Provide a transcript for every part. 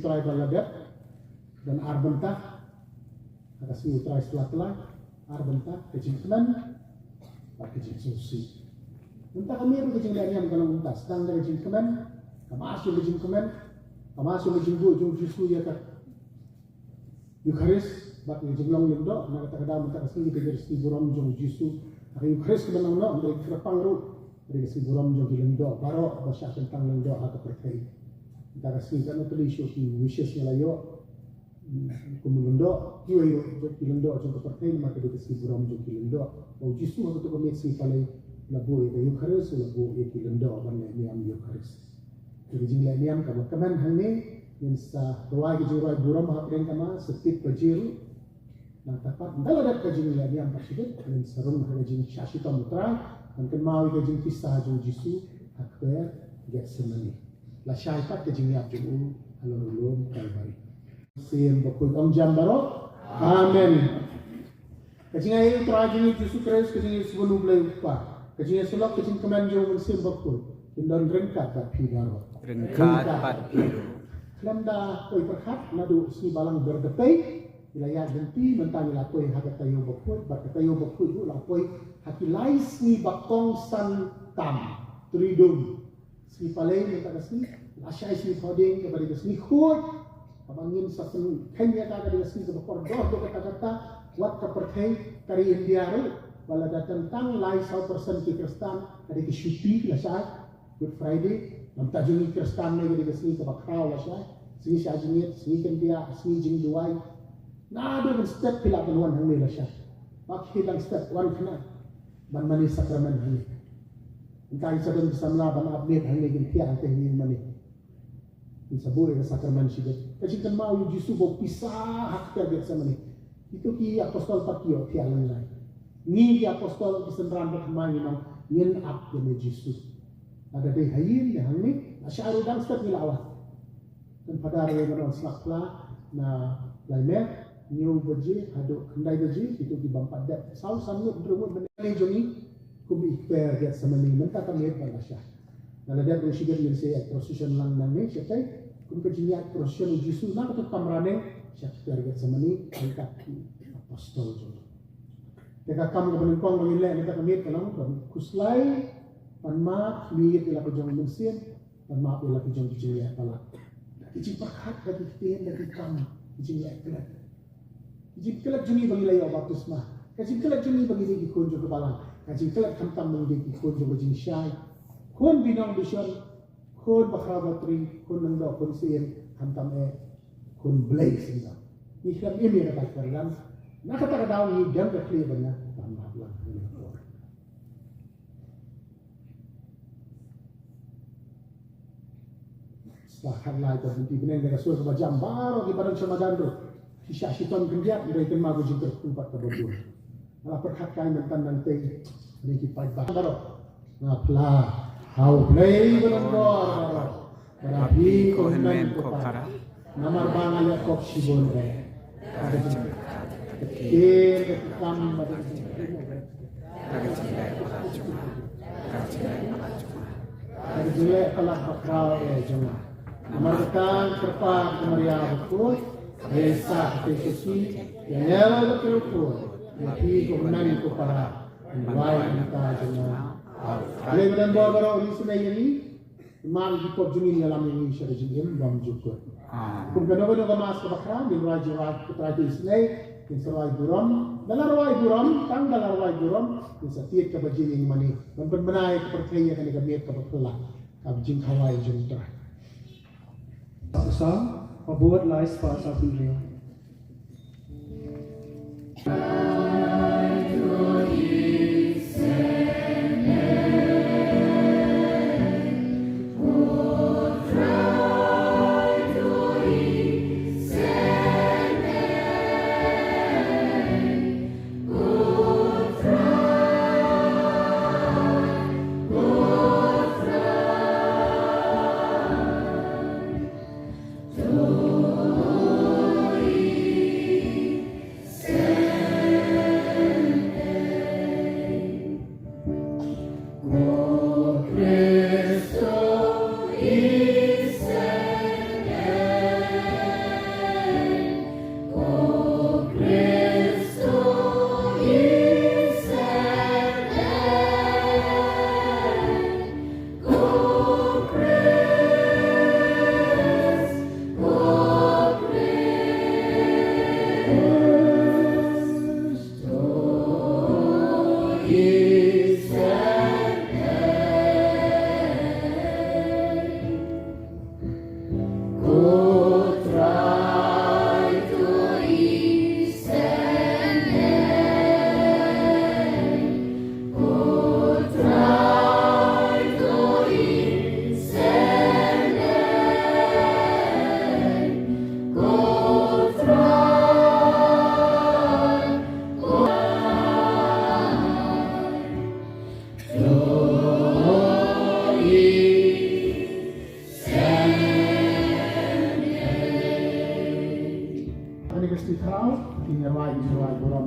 Utrai baladat dan arbentah ada si utrai setelah arbentah kejingkenan pakai jingsusi entah kami itu kejingkenan kalau entah sedang dari kejingkenan kamasuk kejingkenan kamasuk kejingbu jung jisu ya kan Eucharis bak kejinglong lindo na kata-kata mentah kasih kejar si buram jung jisu hari Eucharis kebenang no dari kerapang ru dari si buram jung lindo baru bahasa tentang lindo atau percaya kita kasih kan itu isu wishes nyalayo kumundo kiyo kilundo contoh pertama maka kita kasih buram jo kilundo mau jisu waktu itu kami sih paling labu itu Eucharis labu itu kilundo mana niam Eucharis jadi jingla niam kamu kaman hane yang sa doa jingla buram hapren kama setip bajir nah tepat dalam ada jingla niam tersebut dan serung jing syashita mutra dan mau jing kisah jo jisu akbar get semani la syaitat kejingyap jung alulum kalbari sim bakul om jambaro amen kejingay trajini Yesus Kristus kejingay sebelum beli upah kejingay selok kejing keman jung sim bakul indon rengkat bat pidaro rengkat bat pidaro lemda koi perkat nadu si balang berdepai wilayah genti mentang ila koi hagat tayo bakul bat tayo bakul itu la koi hakilai si bakong san tam tridum si paleng minta kasih asyai si koding kepada kasih khut abangin sa sen kenya ka kada kasih ke bakor do kata-kata wat ka perkai kari India ru wala datang tang lai 100% ki Kristen kada ki syuti la syai Good Friday nam tajungi Kristen ne kada kasih ke bakrau la syai sini syajingit sini kendia sini jing duai na do step pila kan hang ne la syai bak hilang step 1 kana ban mani sakramen hang entah sedang bersama ban update hang negin tiang teh ni mani insabure ke sakramen siget kasi kan mau Yesus bo pisah hak ter bersama ni itu ki apostol patio tiang lain ni ki apostol kisendran bermain nang ngin up ke Yesus ada deh hayin hang ni asyaru dan step nilawat dan pada hari yang snakla na lainnya new beji adu kendai beji itu di bampat dat sau samut berumur benai joni kubi per get samani menta kami palasya nala dat usigan min se procession lang nang siapa kum kejinya procession Yesus na to kamrane siapa per get samani menta apostol jo teka kam ko benengkong ngile menta kami kalang kuslai panma liit ila pejong mensin panma ila pejong jiya pala iji perkat dari tien dari kam iji eklet iji kelat juni bagi layo baptisma kasi kelat juni bagi di kunjo kebalang kasi kelat kamtam mengdi kunjo bajing syai kun binong bisyon kun bakrabatri kun nang do kun siin hantam kun blaze ina islam ini na kalkaran nakataka daw ni jam ka kliba na tama lang Bahkan lah itu nanti benar dengan suara macam baru di badan sama gandro, sisa siton kerja dari tema bujur tempat terburu. Malah perhatian tentang nanti ini kita baru ngaplah, how play belengor baru. Terapi kohemen kopara, namar bangal ya kop sibon ada kecil ketikam pada ada jelek kalah bakal ya jangan. Amarkan terpang kemaria betul, desa kesusi, yang nyala betul, tapi kemenangan itu para mulai kita jangan. Kalau kita bawa ini sudah ini, imam jikop jenis dalam ini syariat jenis bam juga. Kemudian kita masuk ke bakran, di luar jiwa kita itu isnai, di seluai buram, dalam ruai buram, tang dalam ruai buram, di setiap kebajian yang mana, dan berbenai kepercayaan yang kami kebetulan, kabjing kawai jumpa. Sang pabuat lais pa sa Biblia.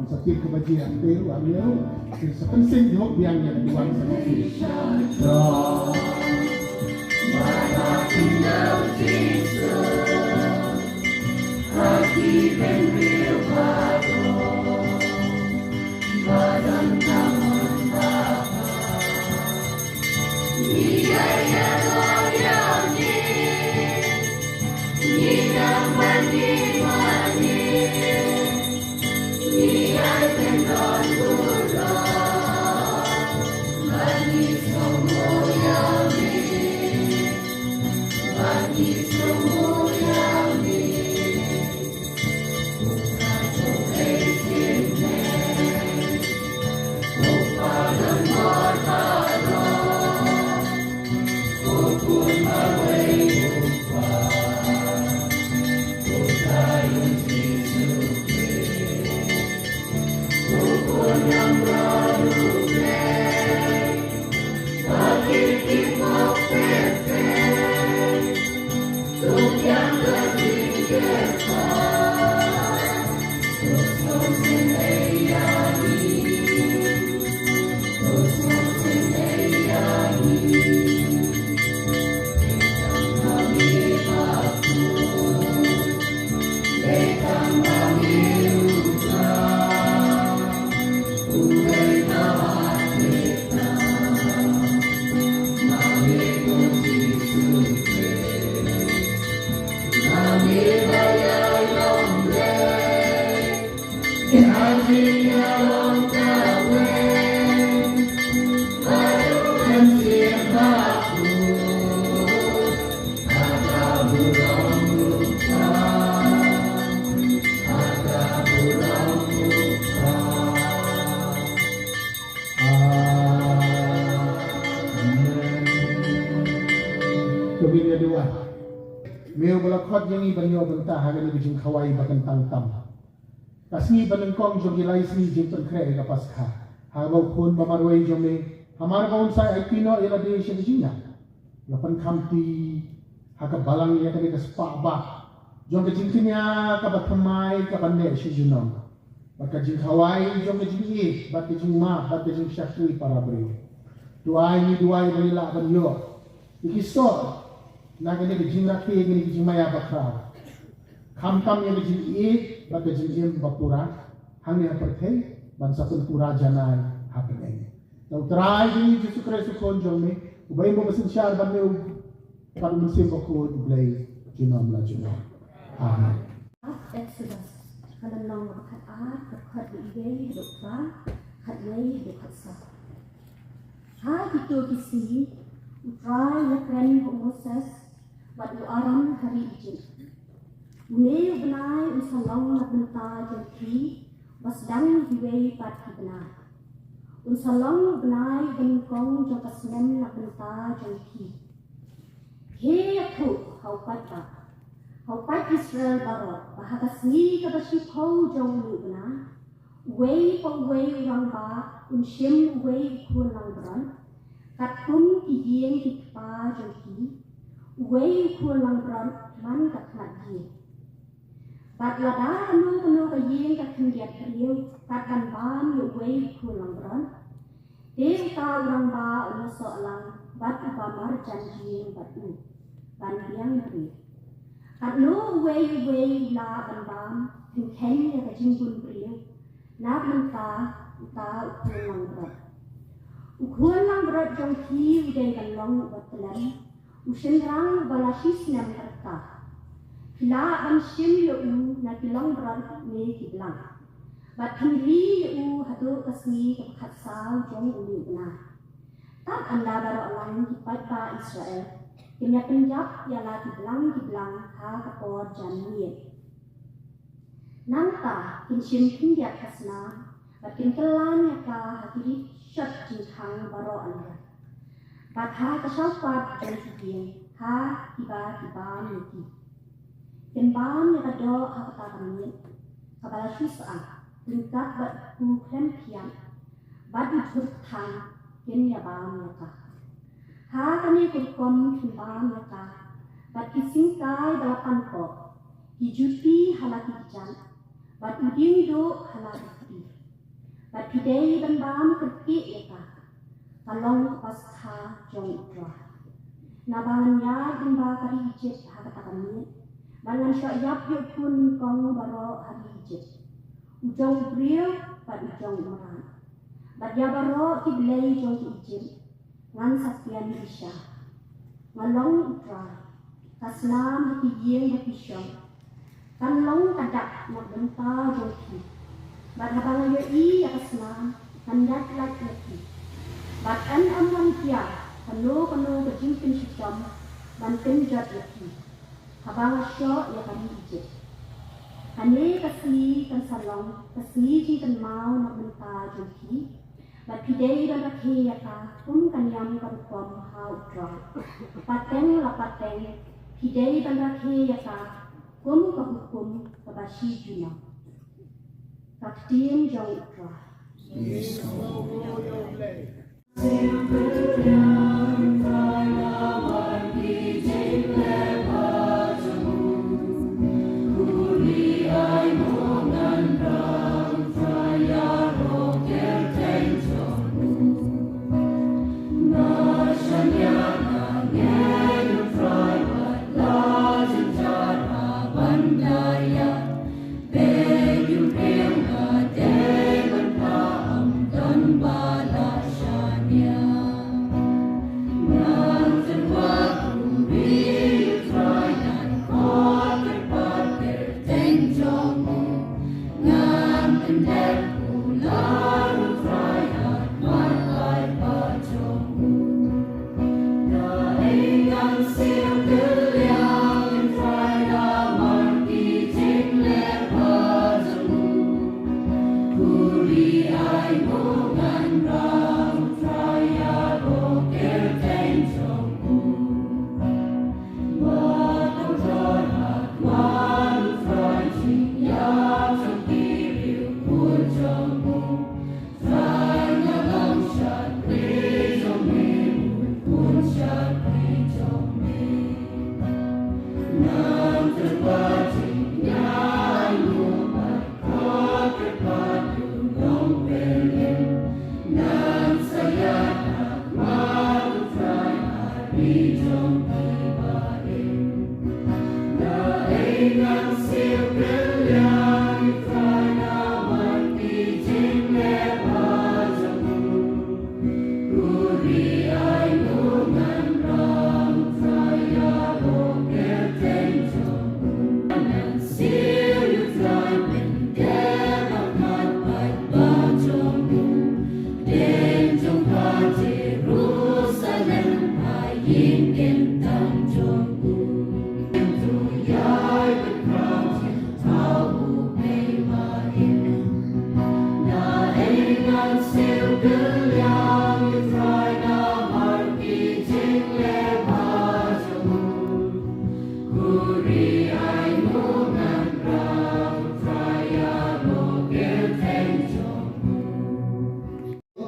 Setiap kebajikan itu ambil sepenting jawab biangnya dibuang sama kita. Mana tinggal Jesus, hati penbil padu, badan tangan Bapa, dia yang loyalni, dia mandi. Dia tendon turun, bagi semua yang bagi semua yang satu esine, upah dan martabat, Pemilih dua. Meu belakot yang iban yo bentah hagan ni jing khawai bakan tangtam. Kasni baneng kong jo gilai sni jing penkre ga paskha. Hagau pun bamarwai jo me hamar kaun sai aitino ila de shin jinga. Lapan kamti haga balang ya kani kaspa ba. Jong ke jing kinya ka bathamai ka bande shi junom. Baka jing khawai jong ke jing i bat ke jing ma bat ke jing syakri para beri. Duai ni duai balila ban yo. Ikisto nagani ke jing rakhi gini ke jing maya bakra. Kam yang ke jing i bat ke jing im bapura hangni perthai ban sapun pura janai hapene. Tau trai gini Yesus Kristus kon jong me ubay mo masin syar ban me par musim bako ublay junom la junom. Amen. Exodus kada long khat a khat ige do fa khat lei do khat sa ha itu kisi utrai la kran Moses wat u aram hari Egypt ne benai usalong la benta jeki wasdang diwei pat benai usalong benai bengkong jo kasnem la benta jeki he aku hau pata hau pat Israel barot bahaga sni ka basi khau jong lu bena wei pong wei rang ba shim wei khu lang bran kat kum ki yeng ki pa jong ki wei khu lang bran man kat nat ji bat la da anu ka yeng ka khn giat riu kat kan ban yu wei khu lang bran te ta rang ba anu so lang bat ba mar jan ji bat u ban yang ri kat no wei la ban ban thing khen ya ka jing bun riu nát man ta ukhuan lang berat ukhuan lang berat jong ki uday kan long batalan usin rang balasis nam harta kila ban sim yo u na kilong berat me kiblang bat khandri yo u hatu kasni khat sao jong uli na tat anda baro lang ki pa Israel kenya penjab ya la kiblang ha kapor jan nie nanta kinshim kindia kasna batin kelan ya ka hakiri shot jingkhang baro anda batha ka shaupat dan sikin ha tiba niki kembang ya kado ha kata kami kabala syus'a lingkap bat ku klem kian bat utur thang ken ya bam ya ka ha kami kukom kembang ya ka bat kising kai balapan ko hijuti halaki jan bat uding do halaki bat pidei dan bam kerti eka kalong pasca jong dra nabangan ya dan ba kari jet hakata kami balan syayap yo pun kong baro hari jet ujong brio bat ujong maran bat ya baro kiblei jong ijin ngan sakian isya ngalong dra kasnam hati yeng hati syong kan long kadak nak benta joki bat habang yo I akasna kandak lak laki bat an amang kia kano kejing pin syam ban pin jat laki habang syo ya kami ije ane kasi kan salong kasi ji kan mau nak benta joki bat pidei dan rakhe ya ka pun kan yam kan kom hau dra pateng la pateng pidei dan rakhe ya ka kum ka hukum ka basi juna kaktian jong dra Yes. Yeah.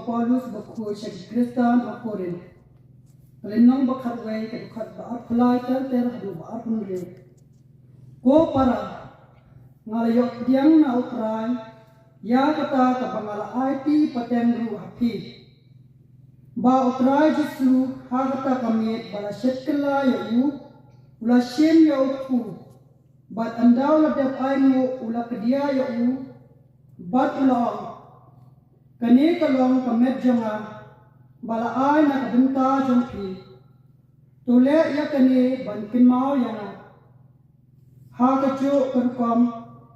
Paulus bakhu syekh Kristan akorin lenong bakhat wei ke bakhat baat phlai ter hadu baat hunre ko para ngalayok diang na utrai ya kata ka bangala IT pateng ru hapi ba utrai jisu ha kata kami bala syekla ya u ula shem ya u bat andau la dep aimu ula kedia ya u bat ula kani kalong kamet jonga bala ai na kabunta jongpi tule ya kani bankin mau yana ha kacu kerkom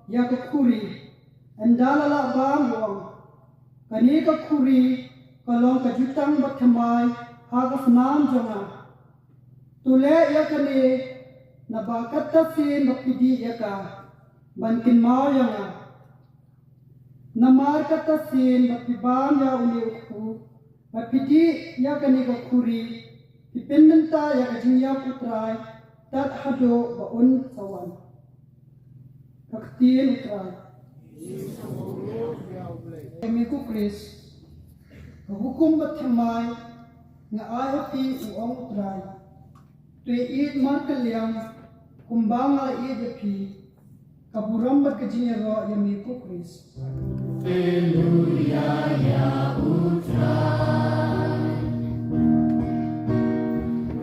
ya kekuri endala la bang wong kani kekuri kalong kajutang bathamai ha kasnam jonga tule ya kani na bakat tasin bakidi ya ka bankin mau yana namar kata sin bakibam ya uliku bakidi ya kani kuri dipendenta ya kajingya putrai tat hado baun sawan kaktin utrai emiku kris hukum bathamai nga ayati uang utrai tu id markaliang kumbang ala id pi kaburam berkejinya roh yang miku kris. Haleluya ya utrai.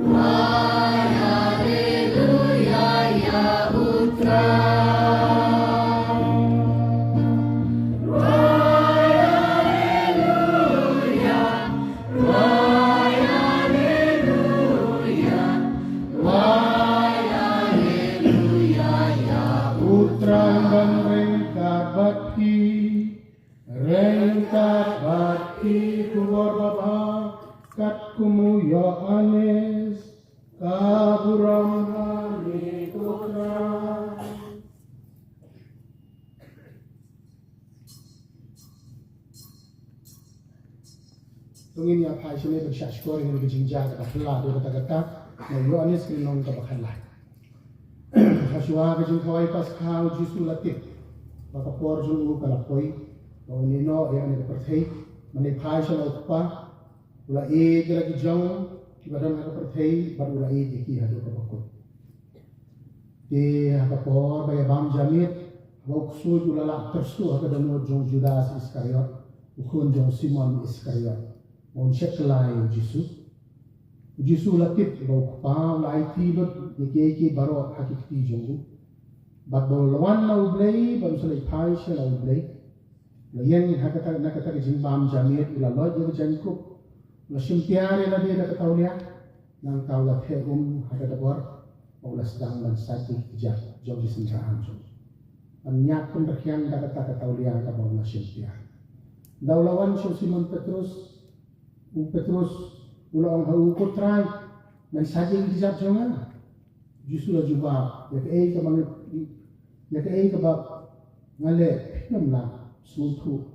Why haleluya ya utrai. Why haleluya. Why haleluya. Why haleluya ya Utrang dan rengkat bati kubor baba kat kumuyo anes kaburam hari putra. Tungin ya pai sini bersyukur dengan berjinjak kahla do kata-kata na yo anes kinong kabakhala. Haswa kajing kawai pas kau jisu latih bapa porjun u kalapoi o nino ya ne perthei mane phai sala uppa ula e lagi jong kibadan ka perthei bar ula e ki hado ka bakot de ha por ba bam jamit wok su ula la tersu ha da no jong Judas Iskariot ukun jong Simon Iskariot on sheklai jisu latih bau pa lai ti lot ki baro hakiki jongu bakbol lawan na ublay baru selai phai sela ublay layan hakata nakata jing bam jamir ila loj yo jangkup la simpiare la dia kata ulia nang tau la phegum hakata bor paula sedang dan sati jah jom disentrahan jom anyak pun berkian kata ulia ka paula simpiare daulawan so Simon Petrus ulang hau kotrai dan sajing dijab jonga justru la juba ya ke ka bang ya ke ba ngale pinam la smutu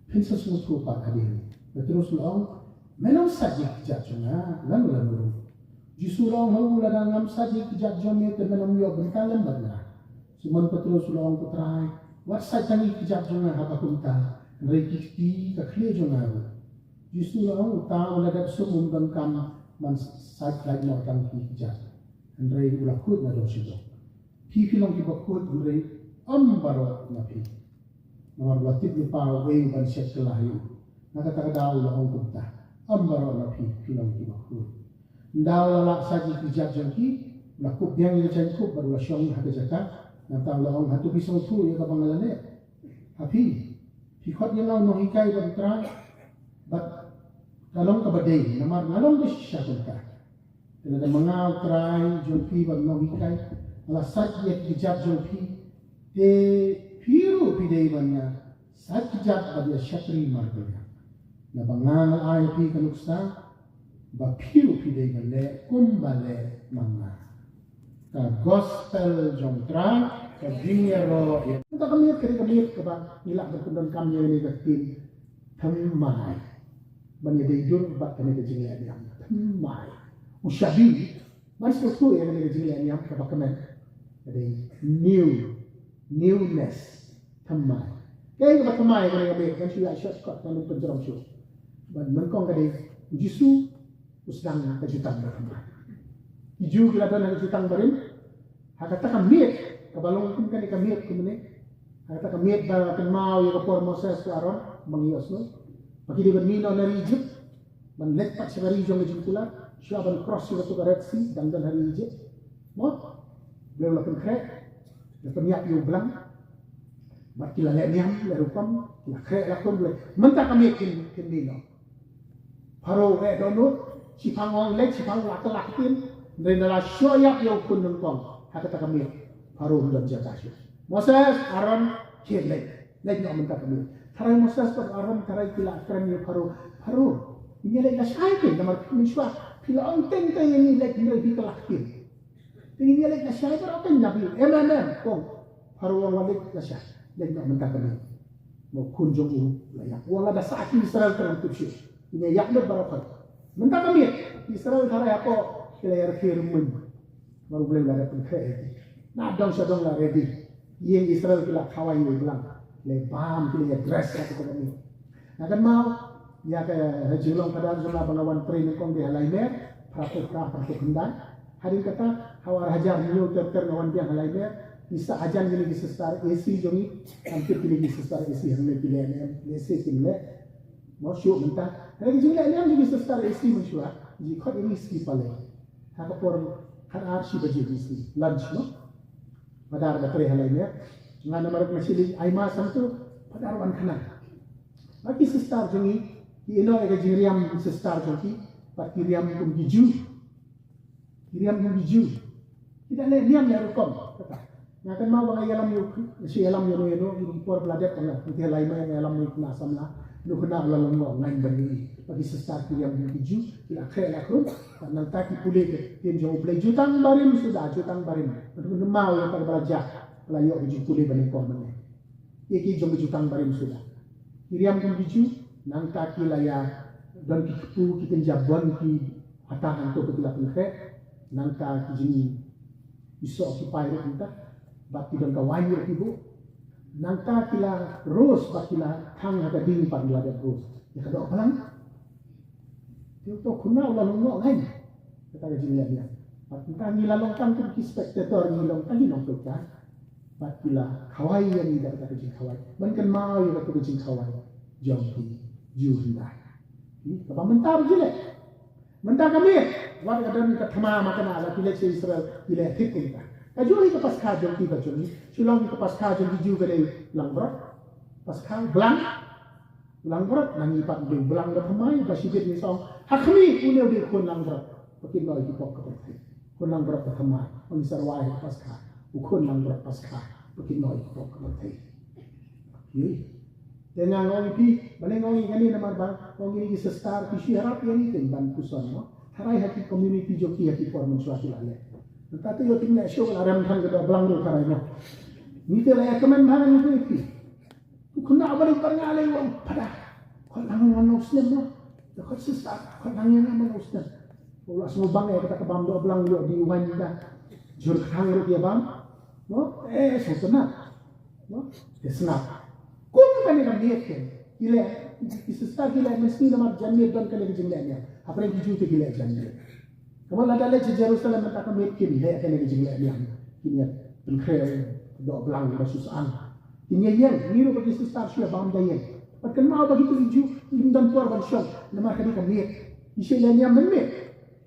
pinsa smutu pa hadir Petrus long menam sajing dijab jonga lalu justru long hau la dangam sajing dijab jonga te menam yo berkalam barna Simon Petrus long kotrai wat sajing dijab jonga haba kunta rekiti ka khle jonga justru long ta wala dak sumum dan kam man sat lagi no tang dijab Andrei ulah kut na dosyo. Pipilong kibakut Andrei ambaro na pi. Nomor batid ni pao way ban siya kelahi. Nakatagadaw la ang kunta. Ambaro na pi pilong kibakut. Ndau lalak saji kijab jangki, lakup yang ini cangkup baru lasyong hati jaka, nanti laong hatu pisau tu ya kapangalane. Tapi, pikot yang lau nohikai berterang, bat ngalong kabadai, namar ngalong di syakenta. Dan ada mengal terai jangki bat nohikai, ala saji ya kijab jangki, de piru pidai banyak, saji kijab bat ya syakri marganya. Nabangan ay pi kanuksa, bapiru pidei bale kumbale manga ka gospel jontra ka dingero ya kita kami ke ba nilak berkendon kami ini gatin thamai bani deidur ba kami ke jingle ayam thamai ushabi masuk tu ya kami ke jingle ayam ka ba kami ada newness thamai kaya ka ba thamai kami kan siya shortcut kan penjerom syu ban menkong kadai jisu usdang kejutan berkembang. Iju kita dan kejutan berin, hakata kamiet kabalong kum kan kamiet kumene, hakata kamiet ba mau ya kapor Moses Aaron mangios no, pagi di bernino na Egypt, man lepat sa region ng Jumtula, siya ban cross yung to Red Sea dan hari Egypt, mo, beliau lakukan krek, lakukan yak yung belang, bat kila niam lerupam, kila krek lakukan boleh, mentah kamiet kinino, paro donut. Si pangong lek, si pangong lak-lakin, dari syoyak yang pun nengkong, hakata kami, paru dan jaga syu. Moses, Aaron, kir lek nak minta kami. Tarai Moses per Aaron, tarai pila keren yang paru, ini lek nasyai ke, nama mensyua, pila onteng ke ini lek ini lakin. Ini lek nasyai per apa nabi, kong, paru orang lek nasyai, lek nak minta kami. Mau kunjung layak, wala ada sakit Israel terang tujuh, ini yak berapa? Mentah kami Israel tarai apa kira firman baru boleh ada pengkait. Nah dong sedang lah ready. Yang Israel kila kawai ni bilang lebam kila dress atau kami. Nah kan mau ya ke julong pada jumlah pengawan train kong di halaimer pratok hendak. Hari kata hawar hajar new terter ngawan dia halaimer bisa ajan gini bisa start AC jongi hampir pilih bisa start AC hamil pilih AC pilih mau syuk mentah. Lagi juga ni juga sesuatu isi mencuat. Jika ini isi paling, hak por hak arsi baju isi lunch no. Padar dapat halainya. Dengan nama masih aima samtu padar wan kena. Lagi sesuatu jengi, ino lagi jiriam sesuatu jengi, pat kiriam kumbiju. Tidak le niam ya rukom kata. Ngakan mau bang alam yuk, si alam yono por belajar tengah. Nanti halainya alam yuk nasamlah. Nuhna lalong ngain bani bagi sesuatu yang hiju tidak kaya lakukan karena taki pulih ke jauh play jutang barim untuk mau yang terberaja layak hiju pulih bani korban iki jauh jutang barim sudah kiriam pun hiju nang taki layak dan kipu kita jaban ki atahan tu kita pulih nang taki jini iso occupy kita bati dan kawanir ibu nangka kila rose bakila kang ada ding pan lada rose ya kada palang tu kuna ulah longok lain kata jingla dia patenta nila longkang tu ki spectator ni longkang ni nong peka bakila kawai yang ida kata jing kawai bankan mau ya kata jing kawai jong ki juhunda ni kapa mentar gile mentar kami wa kada ni kathama makana ala pile Israel pile thikinta Kajuli ke pasca jom tiba joni, sulong ke pasca jom hiju gede langbrot, pasca belang nangipat di belang dah kemai, basibit ni song, hakmi uneu di kun langbrot, pakai noi di pok keperti, kun langbrot dah kemai, oni sarwai pasca, ukun langbrot pasca, pakai noi di pok keperti. Yui, dengan orang ini, balik orang ini nama bang, orang ini sestar, kisi harap yang ini ban kuson, tarai hati community joki hati form suatu lalai. Tetapi yo tinggal show kalau orang kan kita belang dulu karena ini. Ni tu lah komen bahan itu. Tu kena balik perngale wong pada. Kau nangan Muslim no. Dekat sesat. Kau nangan Muslim. Kalau semua bang ya kita ke bang dua belang yo di Wanda. Jur kang dia bang. No, senang. No, senang. Kau kan ni dia kan. Gila, sesat gila mesti nama janji dan kali jengleanya. Apa yang dijual gila janji. Kamu ada lagi Jerusalem tak akan mungkin dia akan lagi jenglah dia. Ini berkreasi dua belang bersusah. Ini yang niru bagi susah sudah bang daya. Bahkan mau begitu hiju dan puar bersyok. Nama kami kami. Istilah yang menit.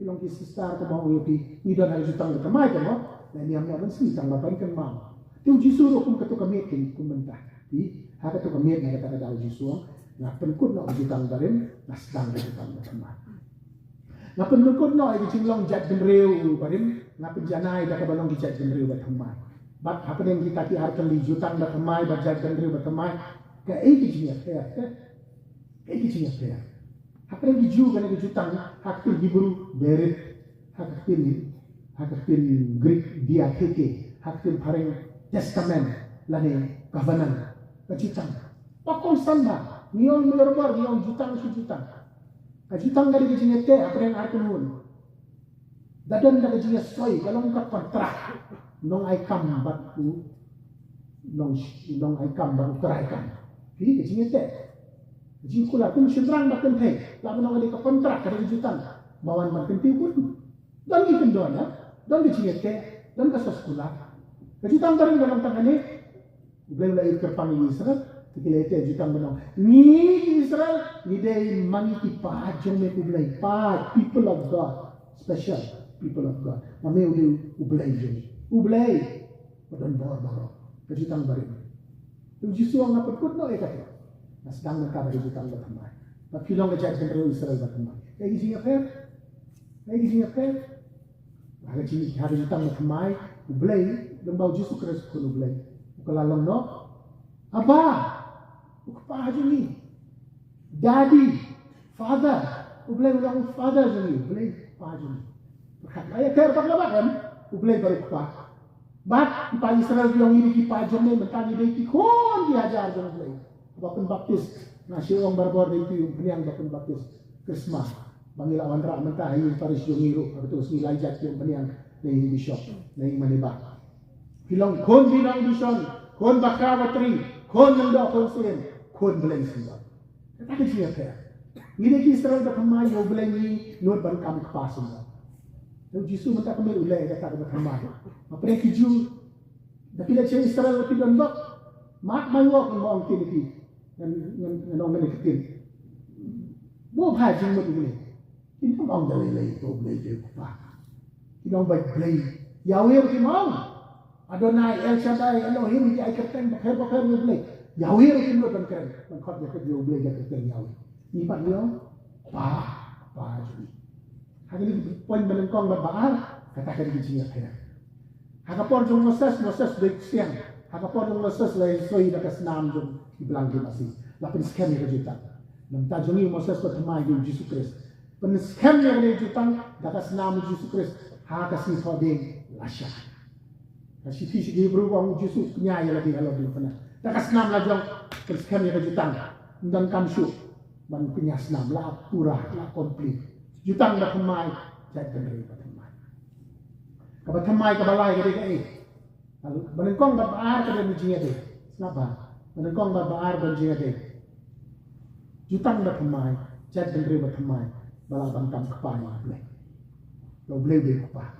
Ilong ki sister ko mau yopi ni don hari jutang ka mai kan mo. Dan ni amna ban si tang ba kan mau. Tu Jisu ro kum katu kami kin kum mentah. Di ha katu kami na kata daw Jisu na penkut no jutang barin nasdang jutang ba mai. Na penkut no ai jinglong jat ben reu barin na penjanai da ka balong ki jat ben reu ba mai. Bat apa yang kita ti harkan li jutang ba mai ba jat ben reu ba mai. Ka ai ki jinya ya. Ai ki jinya ya. Apa yang diju kan yang jutang hak pin Hebrew berit hak pin Greek diatheke hak pin pareng testament lane covenant kajutang pakong sanda niong melorbar niong jutang su jutang kajutang dari kejinya te apa yang arti nun dadan dari kejinya soi kalau ngkat kontrak nong ai kam batu nong ai kam batu keraikan di kejinya te jingkula pun sendrang bakan teh lamun nang ka kontrak kada jutan bawan makan tiupun dan ikan dona dan dicingete dan ka sekolah kejutan bareng dalam tangane ublay ulay kerpang Israel tikilete jutan benong ni Israel ni day mangi pa jong me ublay pa people of God special people of God mame ublay jong ublay padon bor kejutan bareng tu Jisu ang napagkut no ekate nasdang mereka dari jutang berteman. Tapi long kejadian sendiri Israel berteman. Kayak gini apa? Ada ciri hari jutang berteman. Ublay, lembau Yesus Kristus pun ublay. Ukalalong no. Apa? Apa aja ni? Daddy, father. Ublay ulang father aja ni. Ublay apa aja ni? Kaya kaya paglaba kan? Ublay baru apa? Bat pa Israel yang ini kipajong ni mentani dia kikon diajar dengan ublay. Bapun baptis na siya ang barbar dito yung paniyang bapun baptis Krisma bangila wanra mentah yung paris yung ngiro terus nilai jat yung paniyang na yung bishop na yung maniba hilong kon binang bishon kon bakabatri kon ng dokon sin kon beleng sinda kata siya kaya ngide ki Israel da kamay yung beleng ni nod ban kam kapasin da yung Jisu menta kami ulay kata da kamay mapre ki Jew da pila siya Israel pilan bak mak maywak ng mga tiniti nong meniketin bo bhajing mo dili kinong ang dalay to blay pa kinong blay Yahweh kinong Adonai El Shaddai Elohim di ay kapten bakher mo blay Yahweh kinong ban kren man khot ya kadyo blay ya kapten Yahweh ni pat niyo pa juli hagili pon balengkong babaar katakan gijinya kaya hagapon jung Moses dek siang hagapon jung Moses lay soy dakas nam jung iblang di masih lapin scam ni kejutan nam tajungi Moses ko thamai yung Jesus Christ pen scam ni kejutan dakas nam Jesus Christ ha kasi thoding lasya kasi ti sige bro ang Jesus nyaya lagi halo di pana dakas nam la jong pen scam ni kejutan dan kamsu ban penyas nam la pura la komplit jutang da thamai jat benri pa thamai kabat thamai kabalai kadi kai lalu banengkong baar kada ni jinga de kenapa menengkong babaar banjir ade jutang da pemai jat bendri ba pemai bala bangkam kepai ble lo ble be apa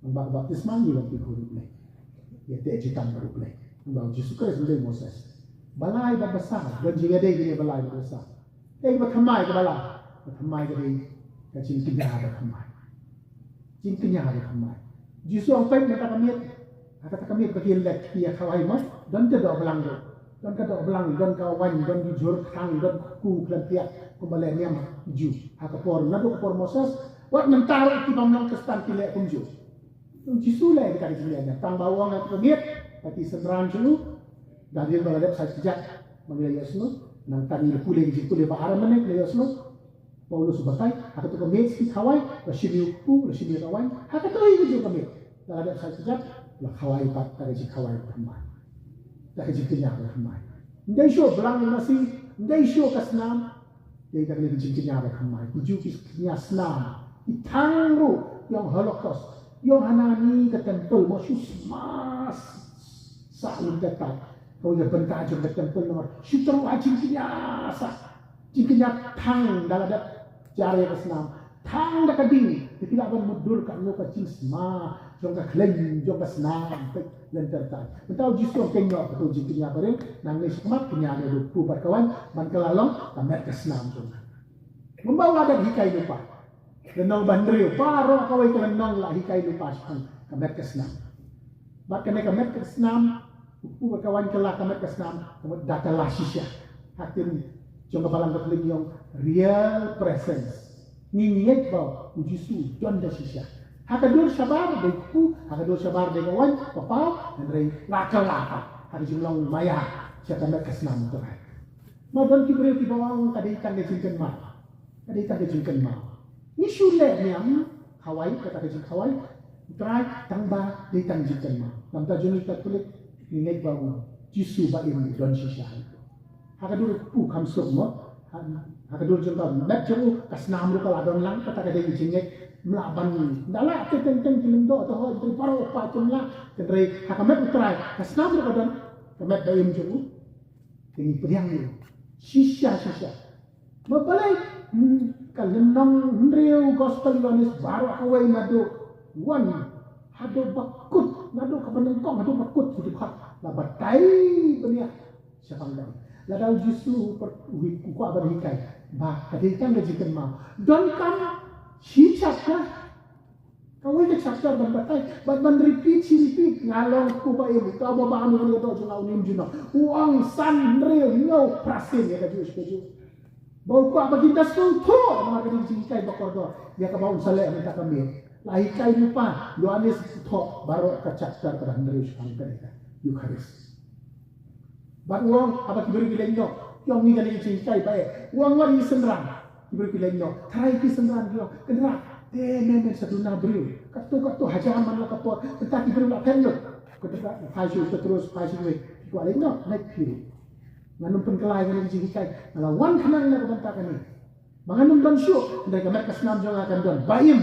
mbak baptis mangi lo pikul ble ya te jutang baru ble mbak Yesus Kristus ble Moses balai ba besar banjir ade gini balai ba besar te ba pemai ke bala ba pemai ke dei ka cin kinya ba pemai cin kinya ba pemai Yesus ang pen mata kami bakil lek dia kawai mas dan te do belang do don ka dok belang don ka wan don di jur kang don ku klantia kumbale niam ju hakapor na do por Moses wat mentar ti bamlang kestan tile kumju tu jisule ka di dia tang bawang na pemit pati sendran julu dari baladep sa sejak manggil Yesus nang tani kule ba aramane le Yesus Paulus batai hakatu kemit si kawai la shibiu ku la shibiu kawan hakatu ju kemit baladep sa sejak la kawai pat ka ji kawai kemai dah kejikinya berhamai. Ndai show belang masih, ndai show kasnam, dia tak boleh kejikinya berhamai. Tujuh kejikinya senam, itangru yang Holocaust, yang hanani ke temple mosus mas sahun dekat. Kau yang bentar jom ke temple nomor, syukur kejikinya sah, kejikinya tang dalam dat jari kasnam, tang dah keding, tidak bermudur kat muka cinsma, jom ke kleng, jom ke senam. Lentertan. Mentau justru kenyok atau jingkinya bareng nangis kemat punya ada pubat kawan man kelalong tamat kesenam tu. Membawa ada hikai lupa. Renong bandrio, paro kawai ke renong lah hikai lupa sepang kamet kesenam. Bat kena kamet kesenam, upu berkawan kelak kamet kesenam, kamet data lah sisya. Hakim jong kebalang keteling yang real presence. Ngingit bau ujisu jon da sisya. Hakadur sabar deku, hakadur sabar de kawan, papau, dan rei lakal lakal. Hari jumlong maya, siapa kamet kesenam tu hai. Madon kibrio kibawang kadai tangga jingkan ma, kadai tangga jingkan ma. Ni shule ni am Hawaii kata kajing Hawaii try tangba di tang jingkan ma. Nam ta juni ta kulit ingat bawa jisu ba imu don shisha. Haka dulu pu kam sok mo, haka dulu jengka met jemu kasnam lu kala don lang kata kadai jingek melaban dala teteng kilim do to ho dari paro pa jumla kedai haka met try kasnam lu kadon kemet ba imu jemu ini priang ni shisha mabalai kalenong real gospel lonis baru away nado one hado bakut nado kapanengkong hado bakut hidup hak la batai benia siapa ngai la dau jisu per ku abar hikai ba kadaitan gajikan ma don kam hicaplah kawai ke chapter ban batai ban repeat ngalong ku ba ibu ka ba ba anu ni do juna unim juna uang san real no prasin ya kaju bau ku apa kita sulto ma ka di kai bakor do ya ka bau sale minta kami lahi kai lupa Yohanes to baru ka chapter ka handre kan ka Eucharis ban uang apa kiberi bilengno yang ni kan di kai bae uang wari senrang kiberi bilengno trai ki senrang yo kenra memang seduna beriu, katu hajaran mana kapor, tetapi beriu nak pendek, ketika faju terus faju we, kuat lagi nak naik biru, nganum penkelai nganum jihikai, ngelawan kenang nak bentakan ni, menganum don syuk, mereka mereka senam jangan akan don, bayim,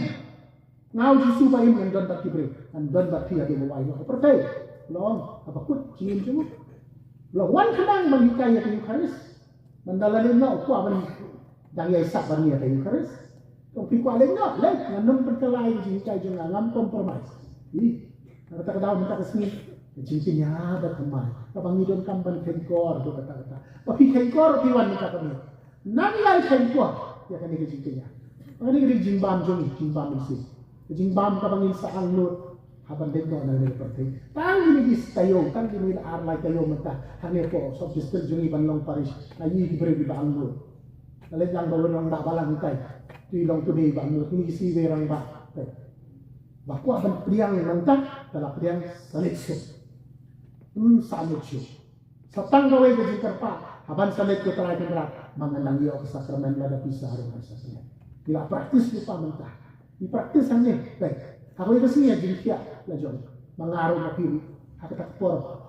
ngau jisu bayim yang don baki beriu, dan don baki ada bawai nak pertai, long apa kut cium cuma, lawan kenang menghikai yang Eucharis, mendalalin nak kuat bani, jangan isak bani yang Eucharis. Tapi kuat lagi nak, nganum perkelai jihikai jangan ngam kompromis. Ih, kata daun minta kesini, cincin ada kemai. Abang idon kampan kenkor tu kata. Tapi kenkor tiwan minta kami. Nangai kenkor, ya kan ini cincinnya. Ini kiri jimbam jimbam isi. Jimbam kabangin saang nur, haban dengkor nang ni perti. Tang ini dis tayo, tang ini arlai tayo mentah. Hanya po, sob distel jungi banlong Paris. Ayi diberi di bang nur. Lalit lang bawa orang tak balang ikai. Tuy long tu ni bang nur ini isi berang bak. Baku aban priang mentah dalam priang salit syuk. Salit syuk. Satang gawe ke jingkar pak. Aban salit ke terai kendrak. Mengenang iyo ke sakramen lada pisah harus asasnya. Bila praktis lupa mentah. Di praktis hanya baik. Aku itu sini ya jingkia lajon. Mengaruh ke kiri. Aku tak por.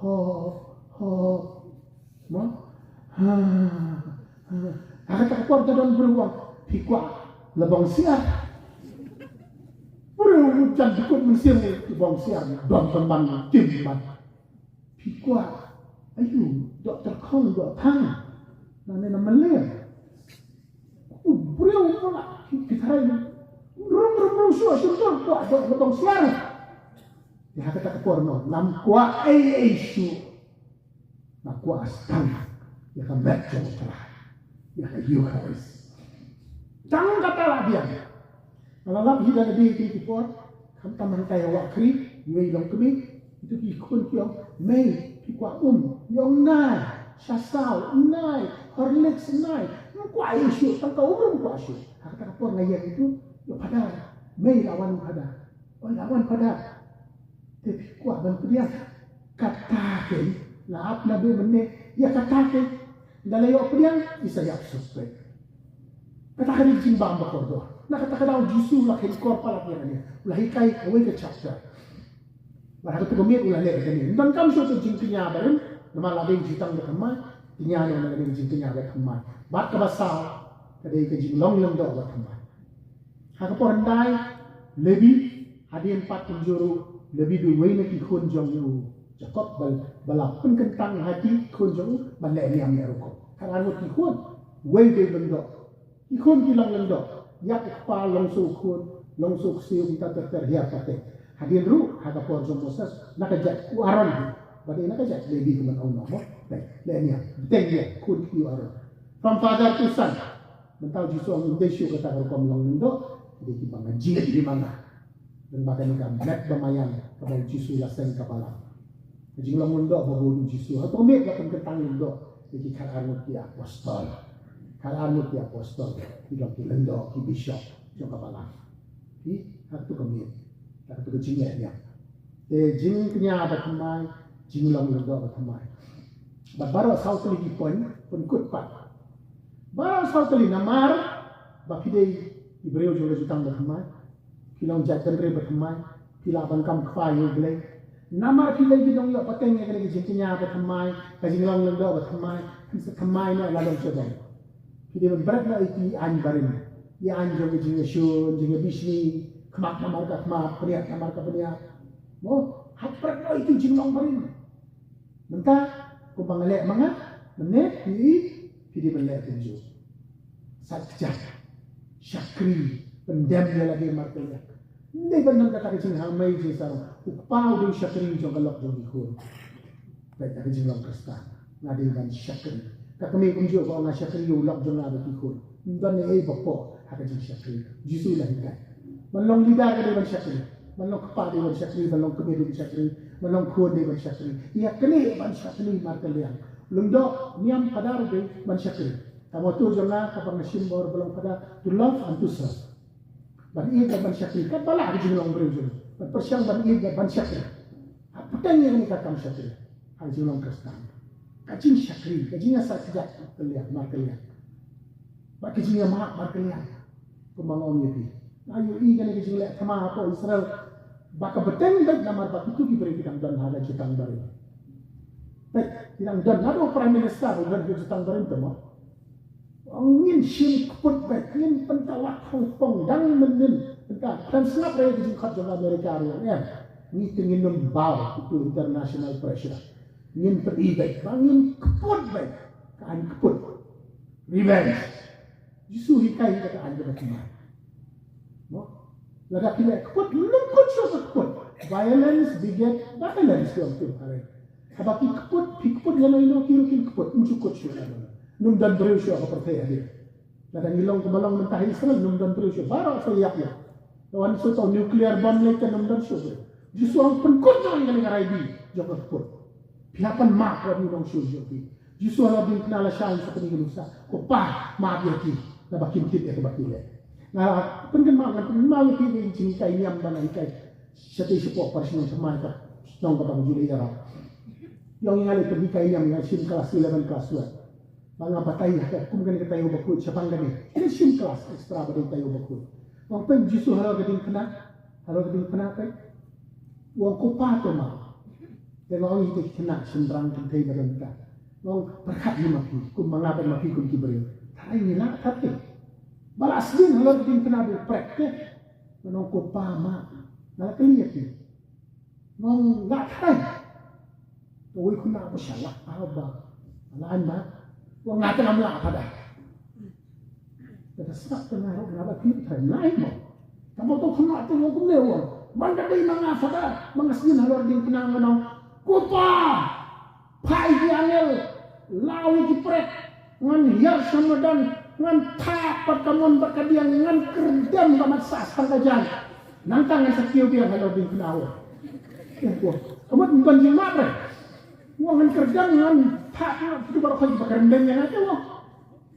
Aku tak por dalam beruang. Pikwa. Lebong siar, hujan dikut mesir ni lebong siar, dom teman timban. Pikwa, ayu, doktor kong dok tang, nane nama ler. Beriau pula kita hari rum suah sudah kuat dok lebong siar. Dia kata keporno, nam kuat su, nam kuat astang, dia kan baca cerah, dia kan Eucharis. Jangan katalah dia. Kalau lagi dah lebih di por, kamu taman kaya wakri, yui long kami itu ikut yang Mei, pikwa yang nai, Shasau, nai, Horlicks nai, kuat isu, tangkau kuat isu. Kata por ngayat itu, yo pada Mei lawan pada, lawan pada. Tapi kuat bantu dia katakan, laap na 2 menit, dia katakan, dalayo dia bisa ya suspek. Katakan ini jimbang bakor doa. Nak katakan daun jisu lah kenkor pala kiranya. Ulah hikai away ke chapter. Bahagia tu kemir ulah lek kini. Dan kamu suatu jingkinya bareng. Nama labing jitang berkemai. Tinya yang labing jingkinya berkemai. Bat kebasal. Kadai ke jinglong yang doa berkemai. Haka porandai lebih hadian 4 penjuru lebih duwe nak ikun jong yu. Jakob balap kentang hati ikun jong balai niam merokok. Karena mut ikun way de bendo. Ikun kilang lendo, yak ikpa longsuk kun, longsuk siu kita terhiap pate. Hadian ru, haga por jom Moses, nakajat ku aron, badai nakajat lebih keman Allah mo, baik, lehnya, tengnya kun ku aron. From father to son, mentau jisu ang indesyo kata kalau kom long lendo, Jadi kita ngajit di mana. Dan bahkan kita met bamayan kabau Jisu lasen kabala. Jadi long mundo bago Jisu. Atau met bahkan ketang mundo. Jadi kalanut di apostol. Kalanut di apostol. Bilang ki lendo ki bishop jong kabala. Ki hatu kami. Hatu kejingnya. Jing kenya batamai, jing long mundo batamai. Baru asal kali di poin pun kut. Baru asal kali namar. Bakidei Ibreu juga jutang berhamai, kilang jatuh dari berhamai, kilaban kam kfai uglai. Nama kilai bidong yo pateng yang kena jengkinya berhamai, kajing long lendo berhamai, berhamai na lalang cedong. Kita berat na itu an barin, ya an juga jengnya shun, jengnya bisni, kemak namar ka kemak, peniak namar ka peniak. Mo, haprat na itu jeng long barin. Mentah, kumpang lek mangat, menet, kita berlek tunjuk. Sajak. Syakri pendamnya lagi markanya. Hindi benar kata kecing hamai je sarong. Upau din syakri jong kalok jong ikut. Baik kata kecing long kristan. Ngadi ban syakri. Kakami kunjuk ko nga syakri ulok jong nga ikut. Dan ay bapo kata kecing syakri. Jisu lah hikai. Manlong lidah kata ban syakri. Manlong kepa di ban syakri. Manlong kemi di syakri. Manlong kuon di ban syakri. Ia kini ban syakri markalian. Lundok niam padar di ban syakri. Kamu tu jangan kapag nasimbor belum pada to love and to serve. Ban iya ban syakri kan bala di jumlah berujung. Ban persiang ban iya ban syakri. Apa yang ini kata syakri? Hari jumlah Kristen. Kacing syakri, kacingnya sejak terlihat markelian. Bak kacingnya mak markelian. Kumangon yeti. Ayo iya kan kacing lihat sama apa Israel. Baka beteng baik nama bak itu diberi kita dan harga jutang baru. Baik, kita dan ada prime minister dan jutang baru itu mah. Angin sim keput baik, angin pentawak Hong Kong dan menen, dan senap raya di jengkat jangka Amerika ya, ini ingin membawa itu international pressure, ingin beribaik, angin keput baik, kan keput, revenge, justru hikai kata anda bagaimana, no, lada kita keput, lengkut suatu keput, violence beget violence yang tu hari, abaki keput yang lain kiri keput, uncukut suatu. Num dan berusia apa percaya dia. Kadang hilang kebalang mentah Israel num dan berusia baru saya ya. Lawan so tau nuclear bomb lek num dan sudah. Justru orang penkut yang negara ini jaga keput. Pihapan mak orang orang sudah di. Justru orang bin kenal syaitan seperti Musa. Kopa maaf ya ki. Na bakin tit ya bakin le. Nah pengen mak ya ki di sini kai niam dan kai. Setiap sepok personal semai ka. Nong ka bang juli arab. Yang ngali pergi kai niam ngasim kelas 11 kelas 2. Mga patay, kung ganit tayo bakul, siya pang ganit. Ini sim class, extra ba tayo bakul. Ang pag Jisu halaw gading kena kay, uang kupato ma. Pero ang ito kena, simbrang kantay na rin ka. Ang perkat ni mapi, kung mga mapi kung kibriyo. Taray nila, tatay. Balas din, halaw gading kena doon, prek. Anong kupama, nalakaliyak yun. Ang latay. Uwi ko na ako siya, lakpaw ba? Alaan ba? Wang natin ang mga pada. Kata sebab pengaruh kenapa kita lain mo. Kamu tu kena tu wang kumlewa. Banda day mga pada, mga sin halor din pinangan ng kupa. Pai diangel, lawi kiprek, ngan hiar samadan, ngan tapat kamon berkadiang, ngan kerdam kamat sasang kajan. Nantangan sa kiyo biang halor din pinawa. Kamu bukan jemaah bre. Wangan kerdam ngan tak itu baru kau berkendang yang ada wah.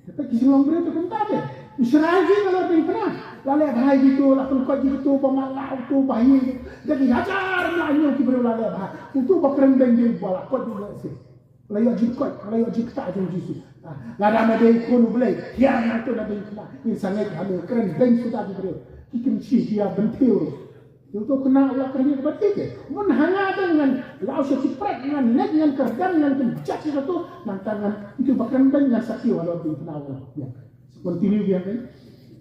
Tapi kisah long beri tu kental deh. Israeli kalau dari pernah, lalu bahai gitu, lalu kau gitu, pemalau tu bayi. Jadi hajar lainnya kita berlalu bahai. Itu berkendang dia buat kau juga sih. Lalu ajib tak jauh jisu. Lalu ada ikon boleh. Tiang itu ada ikon. Ini sangat kami kerendang sudah diberi. Ikan sih dia bentil. Itu kena ulah kerja kebatik. Mun hanya dengan laos cipret dengan leg dengan kerdan dengan kencak itu nantangan itu bahkan dengan sakti walau di penawar. Ya. Continue dia kan.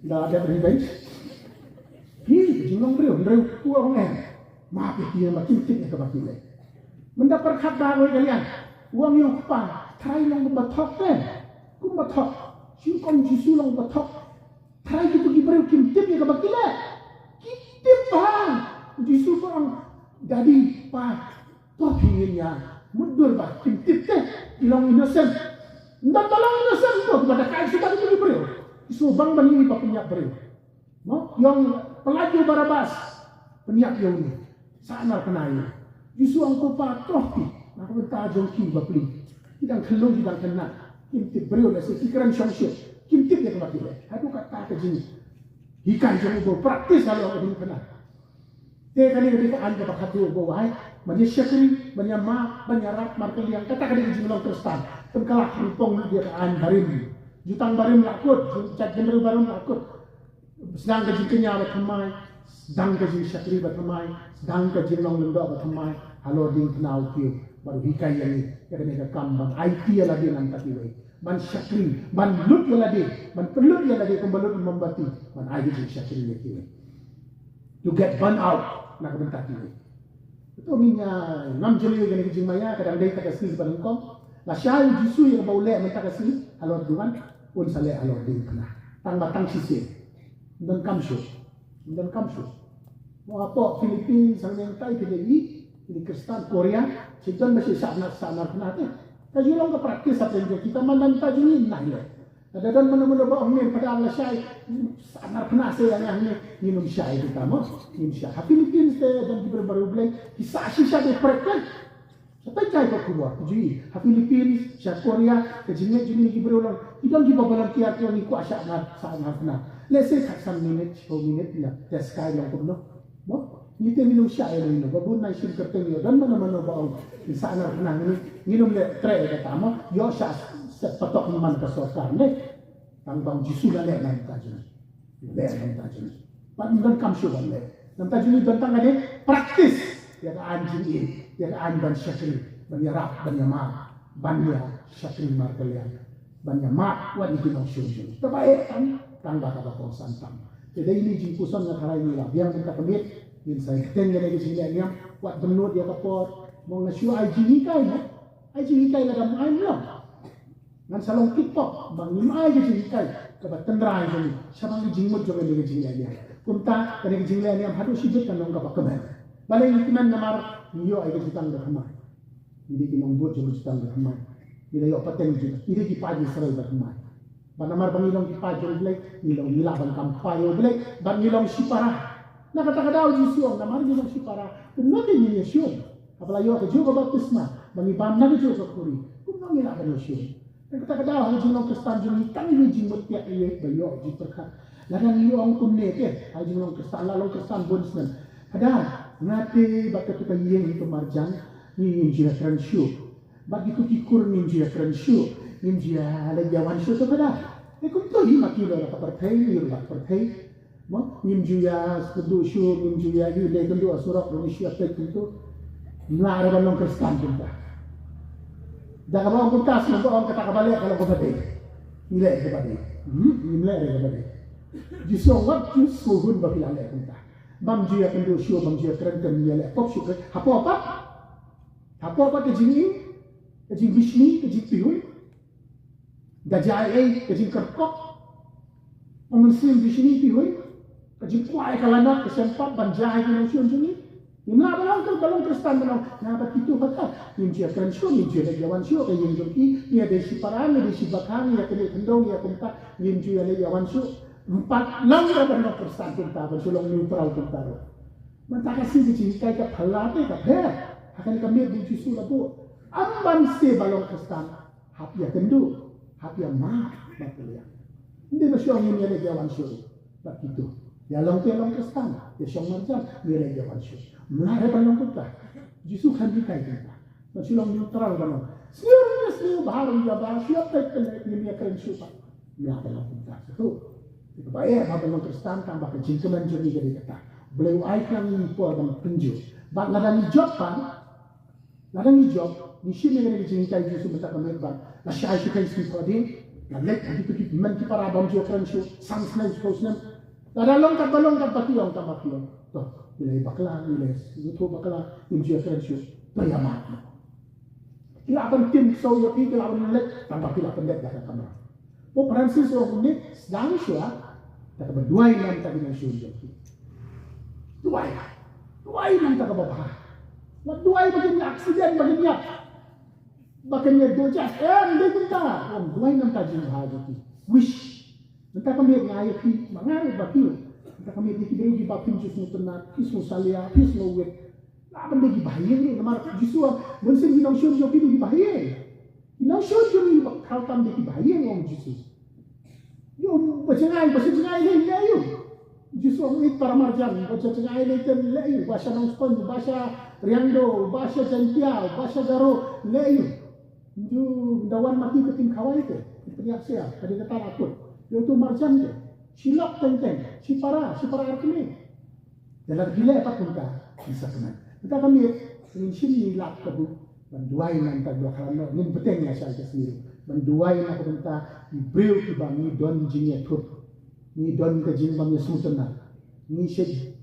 Tidak ada revenge. Ini jinglong beliau uang maaf ya dia makin tiknya kebatik. Mendapat kata kalian. Uang yang kupang, try lang batok deh. Kung batok, singkong jisu lang batok. Try gitu gibrew kimtip ya kebatik. Kitip bang, Jisu bang, jadi pak, toh pinginnya mundur bang, kitip deh, ilang innocent, nggak tolong innocent tuh, pada kain sudah itu beriu, Jisu bang bani ini punya beriu, No, yung pelaju Barabas, peniak yung ni, sana penayu. Justru angko patrofi, nak bertajung kim bapli. Tidak kelong tidak kena. Kim tip beriu nasi pikiran syangsyuk. Kim tip dia kemati le. Hadu kata ke jini. Hikai jeng ubo praktis kalau aku ini kena. Dia kali ketika anda pakai tu ubo wahai, banyak syakri, banyak ma, banyak rat, markel yang kata kali jeng long kristal. Tengkalah kampung dia an barim. Jutang barim lakut, cat general barim lakut. Sedang ke jingkenya bertamai, sedang ke jing syakri bertamai, sedang ke jing long lendok bertamai. Halo ding kenal kiu, baru hikai yang ni, yang kena kambang. IT yang lagi nanti kiu. Man syakri, man lut yang lagi, man pelut yang lagi kembalut membati, man IT jing syakri yang kiu. To get burn out, nak bentar kiu. Itu minyak 6 jeli yang kena jing maya, kadang dia tak kasih barang kom. Lah syai jisu yang bau lek minta kasih, halo duan, pun saleh halo ding kena. Tang batang sisi. Dan kamsyo. Mau apa Filipina sang yang tay PDI, ini Kristen Korea, sitan masih sana nanti. Kaji long ke praktis apa yang kita mandang taji ni naik le. Ada dan mana-mana bawa ni pada Allah syai sana pernah saya yang ni minum syai kita mas, minum syai. Filipina dan kita baru beli kisah sisa de praktek. Sampai cai kau kuat, jadi Filipina, Korea, kejinya kita berulang. Kita juga volunteer yang ikut sana pernah. Let's say 3 minutes, 4 minutes lah. Test kaya lang ko, no? Mo? Ngiti minum siya ay minum. Babun na isin kerteng yun. Dan mana-mana ba ang sana na minum le tre kata mo. Yo siya patok naman ka sa karne. Tangbang jisu na le ng tajan. Le ng tajan. Pag kamsyo ba le? Ng tajan yung bantang nga practice. Yang anjing ini. Yang anban syakri. Banyarap, banyama. Banya syakri margalian. Banyama, wadi kinong syun. Tabae kan? Tangga kata kau santang. Jadi ini jingkusan yang karai ni lah. Yang kita kemit, ini saya tengok lagi sini yang buat benut dia kapor. Mau ngasih IG kai ni, IG kai lagi main lah. Ngan salong TikTok, bang ni main IG kai. Kebat tendrai ni, siapa ni jingmut juga lagi sini dia. Kumta lagi sini yang harus sibuk kan orang kapor kemen. Balai ini kiman namar, niyo ay kesitang berhamai. Ini kinong buat juga kesitang berhamai. Ini yo pateng juga. Ini dipagi serai berhamai. Banamar bangilong ipajol blek, nilong nilaban kampayo blek, bangilong sipara. Nakatagadaw jisyon, namar nilong sipara. Kung natin nilyasyon, apalayo ka juga baptisma, bangibam na ka juga kuri. Kung nang nilaban yasyon. Nakatagadaw, hanggang jinong kristan jinong itang nijimot tiyak iya bayo, jiperkat. Lagang nilong kumnete, hanggang jinong kristan, lalong kristan bunsman. Hadar, ngati bakat kita yeng itu marjan, ninjia kransyo. Bagitu kikur ninjia kransyo. Ninjia lagyawan siya sa kada. Kung ito, makilo na kapartay, yung kapartay. Ninjia kudu siya, ninjia yule kudu asurok, nung siya pek ito. Naraban ng kristan kita. Daka ba ang kuntas, nung ang katakabalik, alam ko ba day? Nile ka ba day? Nile ka ba day? Jisong wat yung suhun ba pilala kita. Bang jia kudu siya, bang jia kerengkan nile. Pop siya, hapo apa? Hapo apa kajing bishni, kajing piyuy? Dajai kajing kerkok, memensim di sini pihoy, kajing kuai kalanak kesempat banjai kena usion sini. Imla balong kristan balong, nabat itu kata, imjia kensyo, imjia legawan syo, kajing joki, ia desi parang, desi bakang, ia kene kendong, ia kumta, imjia legawan syo, 4 lang na balong kristan kumta, bersulong neutral kumta. Mantaka si kajing kai ka palate ka per, akan kami di jisu labu, amban se balong kristan, hap ya kendu. Happy amat bakalian. Hindi na siya ang nilalagyawan siya. Bakit ito? Yalong kristan. Yasyong marjan, nilalagyawan siya. Mulai pa lang kita. Jisu kan di kay kita. Nasilang neutral ba no? Siya baharong yaba. Siya tayo niya karen siya pa. Mulai pa lang kita. So, ito ba habang kristan, tambah ka jintunan dyan ni kita. Beliau ay kang po ang penju. Bak nadang job pa, nadang job, ni siya nga nagjinitay Jisu mata kamerban. La siya ay kay si Padin, la lek dito kit man ki para bam jo kran siya, sang snay posnem. Balong ka bakiyong tamakiyong. To, nilay bakla, nilay ito bakla, yung jo kran siya, payamat. Kilaban tim so yo pi kilaban lek, tambah kilaban lek dah kamera. Po Francis o kunit, sedang siya, tak berduai nam tak dengan siya. Duai nam tak babaha. Duai baganya aksiden baganya. Bakanya dojak, hindi kita. Duai nam tak jing bahagi. Wish. Minta kami ngayat ki, mangarap ba ki? Kita kami dikibau di bapin jus mu tenat, kis mu salia, kis mu wet. Apa lagi bahaya ni? Namar justru mungkin hinau syur joki di bahaya. Hinau syur joki bakal tam di bahaya ngom justru. Yo bacengai ni yo. Justru ini para marjan, baca cengai ni terlei, bahasa nongspon, bahasa riando, bahasa jantiau, bahasa garo, lei. Itu dawan mati keting kawai ke, teriak saya, tadi kata akut. Yo tu marjan ke, silok tenteng, si para arkene. Dalam gila apa pun bisa kena. Kita kami ingin sini lak kebu, menduai nanti dua kalan, ini penting ya saya sendiri. Menduai nak kita ibreu kita ni don jingnya tut, ni don ke jing bang yesus tenang, ni sih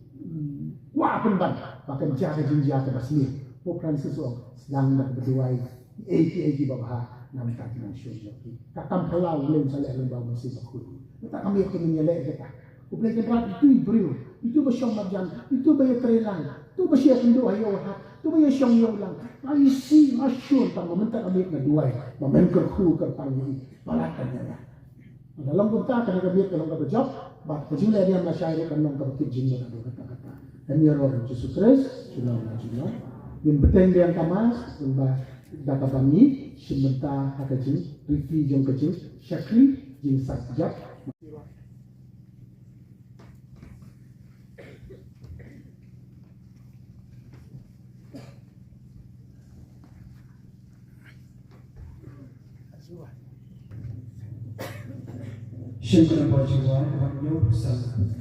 wah penban, bahkan jaga jing jaga basmi. Bukan sesuatu sedang nak berduai, eki babah nam tak nak syurga. Kakam pelau lem salah lembau masih bakul. Kita kami ingin nyelek kita. Uplekan berat itu ibreu, itu bersyong marjan, itu bayar terelang. Tu bersih akan doa ya Allah. Tu bayar syong ya Allah. Aisi masyur tak meminta kami nak duai. Memenker khu kerpangi. Malakannya lah. Dalam kita kena kami kalau kita job. Bahawa kejumlah dia masyarakat kalau kita kejimnya ada kata-kata. Dan ya Roh Yesus Kristus. Sulam. Yang penting dia kamas. Data kami. Sementara kata jing. Riti jeng kecil. Syakri jing sakjab. Syukur berjiwa Wahyu Salam.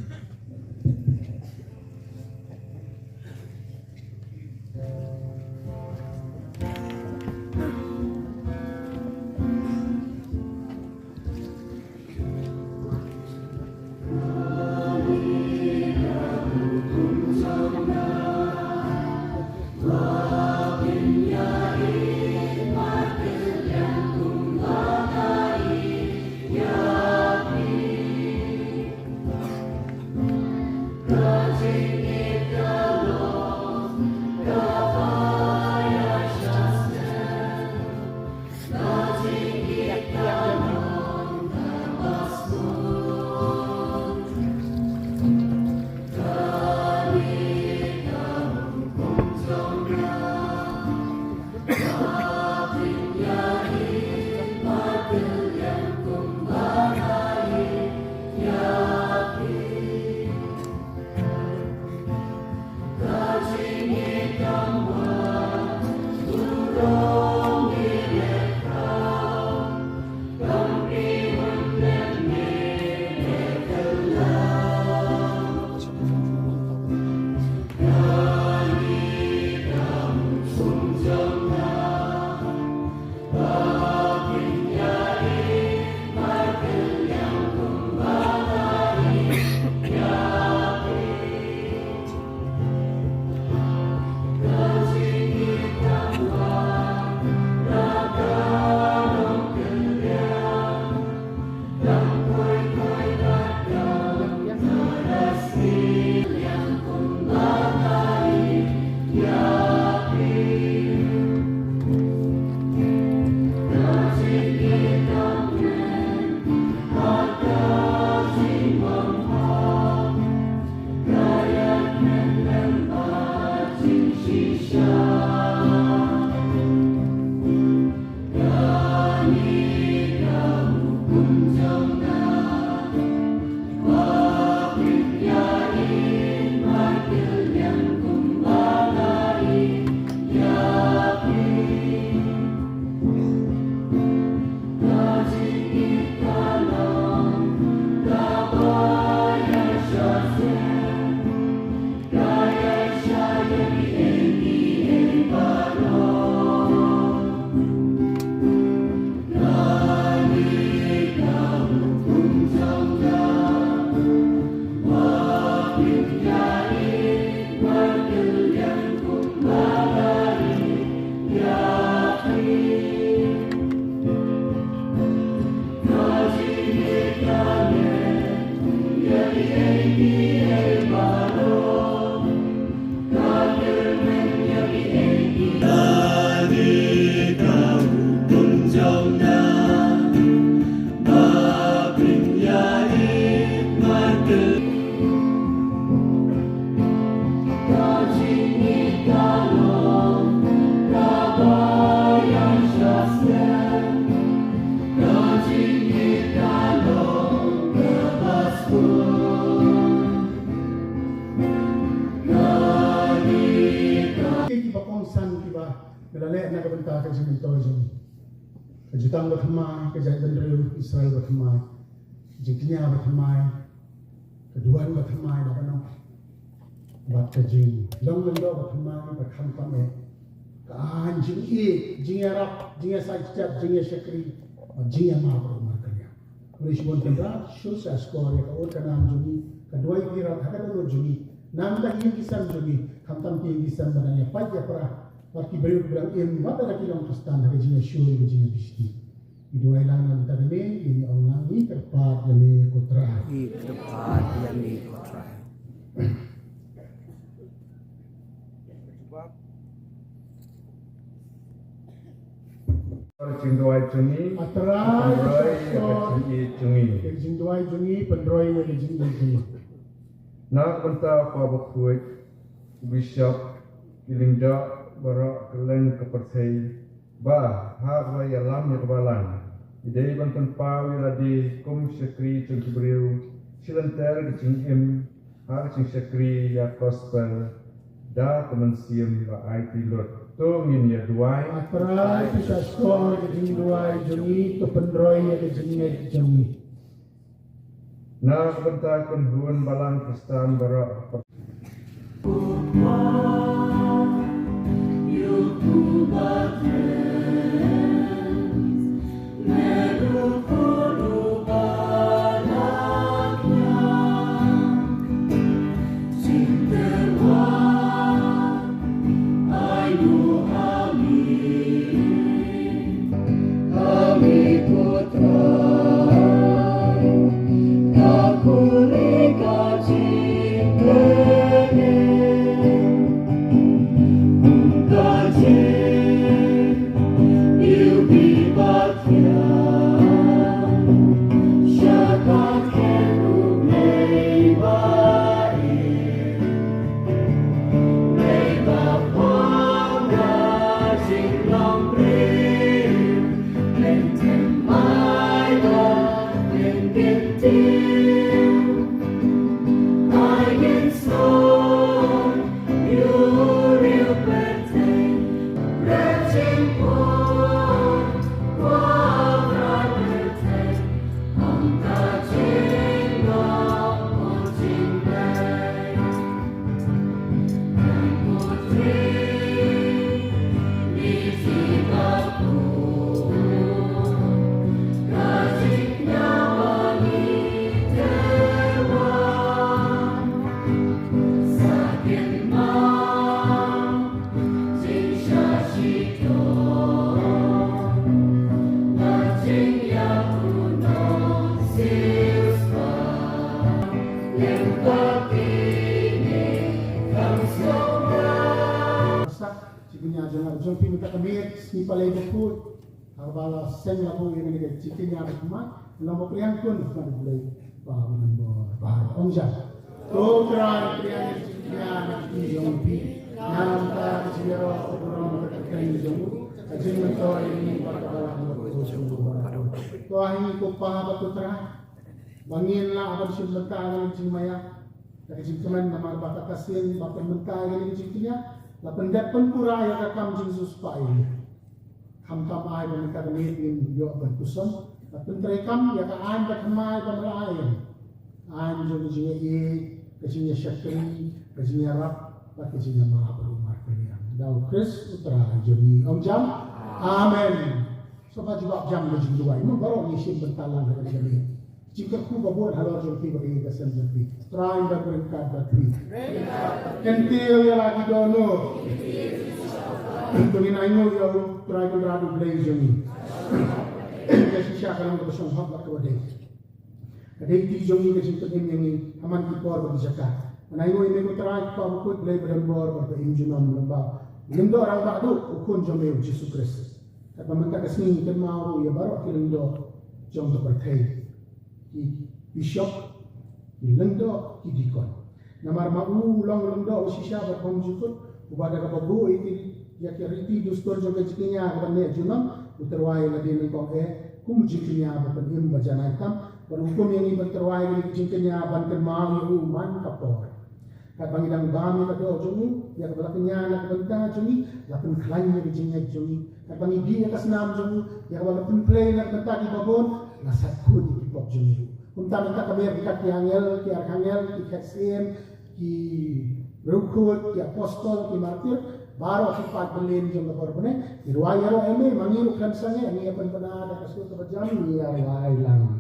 Gaya Shaya Engi Eng Bar kisan kiba nalale na kabenta ka siminto jong kajutang bathamai kajai bandrew Israel bathamai jiknya bathamai keduan bathamai na kanong bat kajing long lendo bathamai batham pame kan jing i jing arab jing sa chat jing shakri jing ma bro markanya polish bon tendra show sa score ya or kanam juni kedua kira hakata no juni nam ta yin kisan juni khamtam ki kisan bananya pajya pra Pati beriuk bilang im mata lagi orang Kristen hari jina syur jina bisti. Dua ilangan tadi ini orang ini terpat yang kotra. Tepat yang kotra. Jindwai jungi, Atrai jungi. Jindwai jungi, pendroi yang jindwai jungi. Nak benta apa berkuat Bishop Ilingda barak keleng kepercayai bah hak wai alam ya kebalan idai bantan pawi radi kum syakri cung kibriu silantar di cung im hak cung syakri ya gospel da teman siam ba IT lot to ngin ya duai Atrai bisa skor ke jindwai jungi, ke pendroi yang jindwai jungi. nak benta kun huan balang Kristen barak Ni palay bukod, habala sen la po yung nagiging chicken niya kuma, lamo priyan kun kan bulay pa man bar onja. To gran priyan chicken niya ni yung pi, nam ta jiro obron magkakain yung ajin man to ini pagkakala mo to ahin ko pa batutra bangin la aban sumbantalan ng maya kasi teman namar bakakasin bapamentay ng chicken niya la pendapat pura ya kakam Jesus pa ini ham-ham ay ng kagamit ng Diyos berkuson at pentrekam ya kaan bakamay pamalayan an yung jiye kasi niya syakri kasi niya rap at kasi niya mga palumar kaniya daw Chris utra jami jam amen so pa jawab jam ng duway mo baro ni sim bentalan ng kagabi jika ku babon halor yung pi bagi kasem japi trying to bring God that we until ya lagi dono Tungin ay mo yung tribal rado blaze yung kasi siya ka lang kusong hapla ka waday. Kaday ti yung kasi tungin yung haman kipor bagi siya ka. Manay mo yung try pa bukod blay bor pa injunam ng ba. Yung do orang ba do ukun yung may Jesus Christ. At mamanta kasi kan mao ya baro kilang do yung to partay. Ki bishop ilando ki dikon. Namar maulang lando si siya ba kung jukot ubada ka babu iki ya keriti dostor joga jikinya kadane junam uterwai la din ko kum jikinya ba padim bajana tam baru hukum yang iban terwai ni jikinya ban kan mau man kapor kat bangi dang bami na do jumi ya ka kanya na benda jumi ya pun klanya di jingnya jumi kat bangi di ka senam jumi ya ka pun play na benda di babon na sakku di pop jumi kunta minta kami kat yangel ki arhangel ki khasim ki rukut ki apostol ki martir baru sifat belin jom lebor bune riwayat eme mangiru kan sange ni apan pada ada kasul terjam ni ya wailang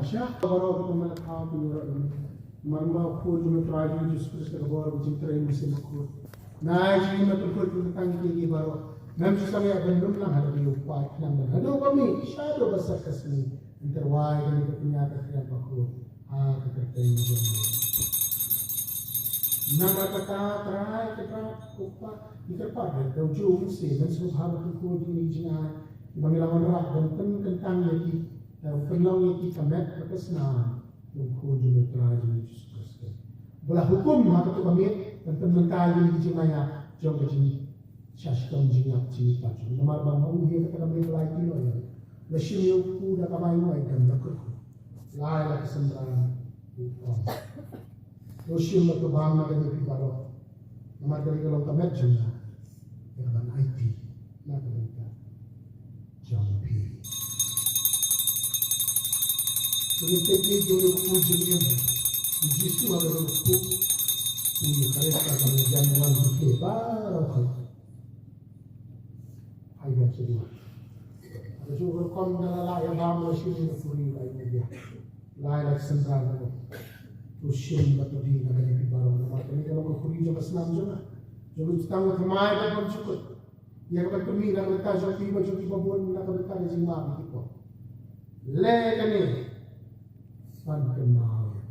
siya baru kita melihat penurut ini marma pun cuma try Jesus Kristus ke bawah macam terakhir mesti makut nah ini macam pun tentang ini baru memang susah ya belum lang ada di upaya yang ada kami shadow besar kesini interway ini ternyata tidak makut ketertaian nama kata try kita upah diterpada ujung sih dan semua hal itu ini jangan dipanggil orang dan tentang lagi penong itu kamet berkesna yang kuju metraj Yesus Kristus. Belah hukum maka tu kami dan mental ini jimaya jom kecil syaskan jingat cini paju. Nama bang mau dia kata kami belai kilo ya. Lesim yuku dah kami mau ikan nak kerku. Lai lah kesembaran. Lesim lah tu bang nak jadi baru. Nama dari kalau kamet jumlah. Ya bang IT nak kerja. Jom pi. Sebenarnya dulu kujunya, justru ada hukum punya kereta kalau jangan bukan baru ayat sedua. Ada juga kon dalam yang baru sini puri ayat dia. Lain sentral itu, usia batu di negara ini baru. Maka ini kalau puri juga senang juga. Jadi tangga kemai dan cukup. Yang bertemu dan berkata jadi baju di bawah nak berkata jima begitu. Lekan ni. Kenal.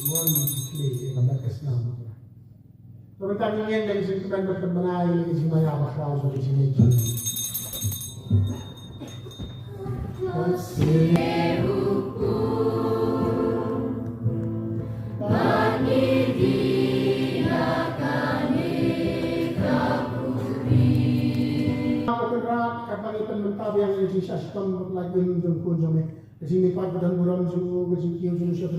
Luan play yang mereka senang. Tentang yang dari sentimen berkembang ini semua yang bakal jadi sini. Yang ini sistem lagi menjemput jome. Kesini part dan buram jemu, kesini kiau jemu siapa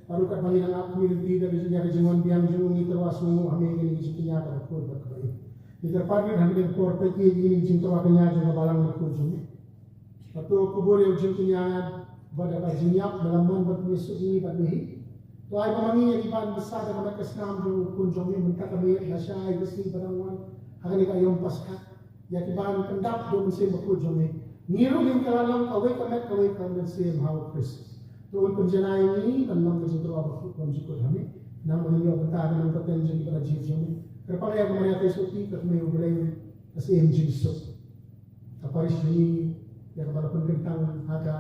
baru kat balik nak militi dari sini ada jemuan biang jemu ni terwasu kami ini kesini apa berkur berkebaya. Di tempat ni kami berkur pergi ini jemu terwakanya jemu balang berkur jemu. Atau kubur yang jemu pada kajinya dalam bermisuk ini bermihi. Tu ay pamangi yang iban besar dan mereka senam jemu pun jemu mereka kami nasyai besi barangwan akan ikayom pasca. Ya kiban pendap do musim berkur jemu. Niru yang kalalang kawai kamet musim hawa Kristus. Tuhan penjenai ini dan nama kita berlaku dalam syukur kami. Nama beliau bertahan dalam potensi pada jiwa kami. Terpakai yang mereka isuti kami berlaku kasih Yesus. Apa ini yang kepada pemerintah ada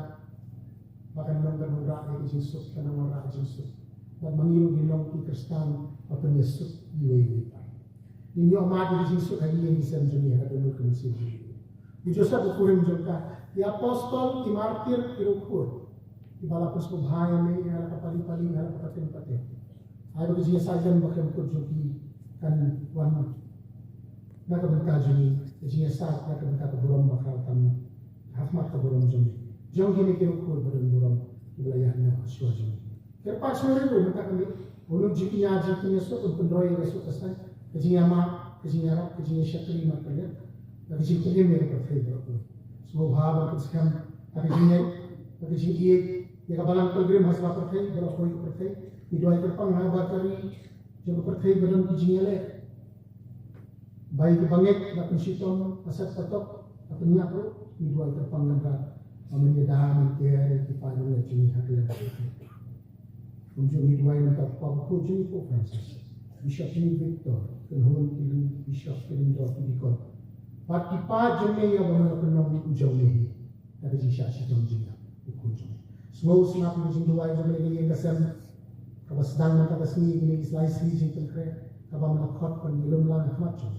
bahkan mengenai rakyat Yesus karena rakyat Yesus dan mengiru hilong di Kristen atau Yesus ini. Ini amat Yesus hari ini bisa menjadi ada dalam kondisi ini. Di Joseph ukurin juga di apostol, di martir, di ukur. Di balapos kubhaya may ala kapali-pali, ala kapatin-patin. Ayaw ko siya sajan bakit ukur jogi kan wan nakabenta jogi. Siya sa nakabenta kaburam bakal tam hafmat kaburam jogi. Jong gini kinukur badan buram wilayah niya aswa jogi. Kaya pas mo rin po, kami unod jogi niya so, kung pendroy yung so kasan, kasi niya ma, kasi niya rap, kasi niya siya kalima kaya. Kasi siya kalima yung perfect ako. So, habang kasi kami, kasi siya yang kabalang pilgrim hasra pertai, berapa itu pertai, itu ay terpang habat kari, jika pertai badan kijingale, baik bangit, dapat sitom, asat patok, Apanya aku ni dua terpangan dah menyedam tiada kita dulu jadi hadiah. Untuk ni dua yang tak paham jadi Pope Francis. Bishop ni Victor, kenhon pilih Bishop pilih dua pilih. Pati pa jome ya bama kenong jome. Tapi jisha si jome jome. Semua usnap ni dua jome ni yang kesem. Kalau sedang nak kasih ini slice ni jadi kere. Kalau melakot pun belum lah nak macam.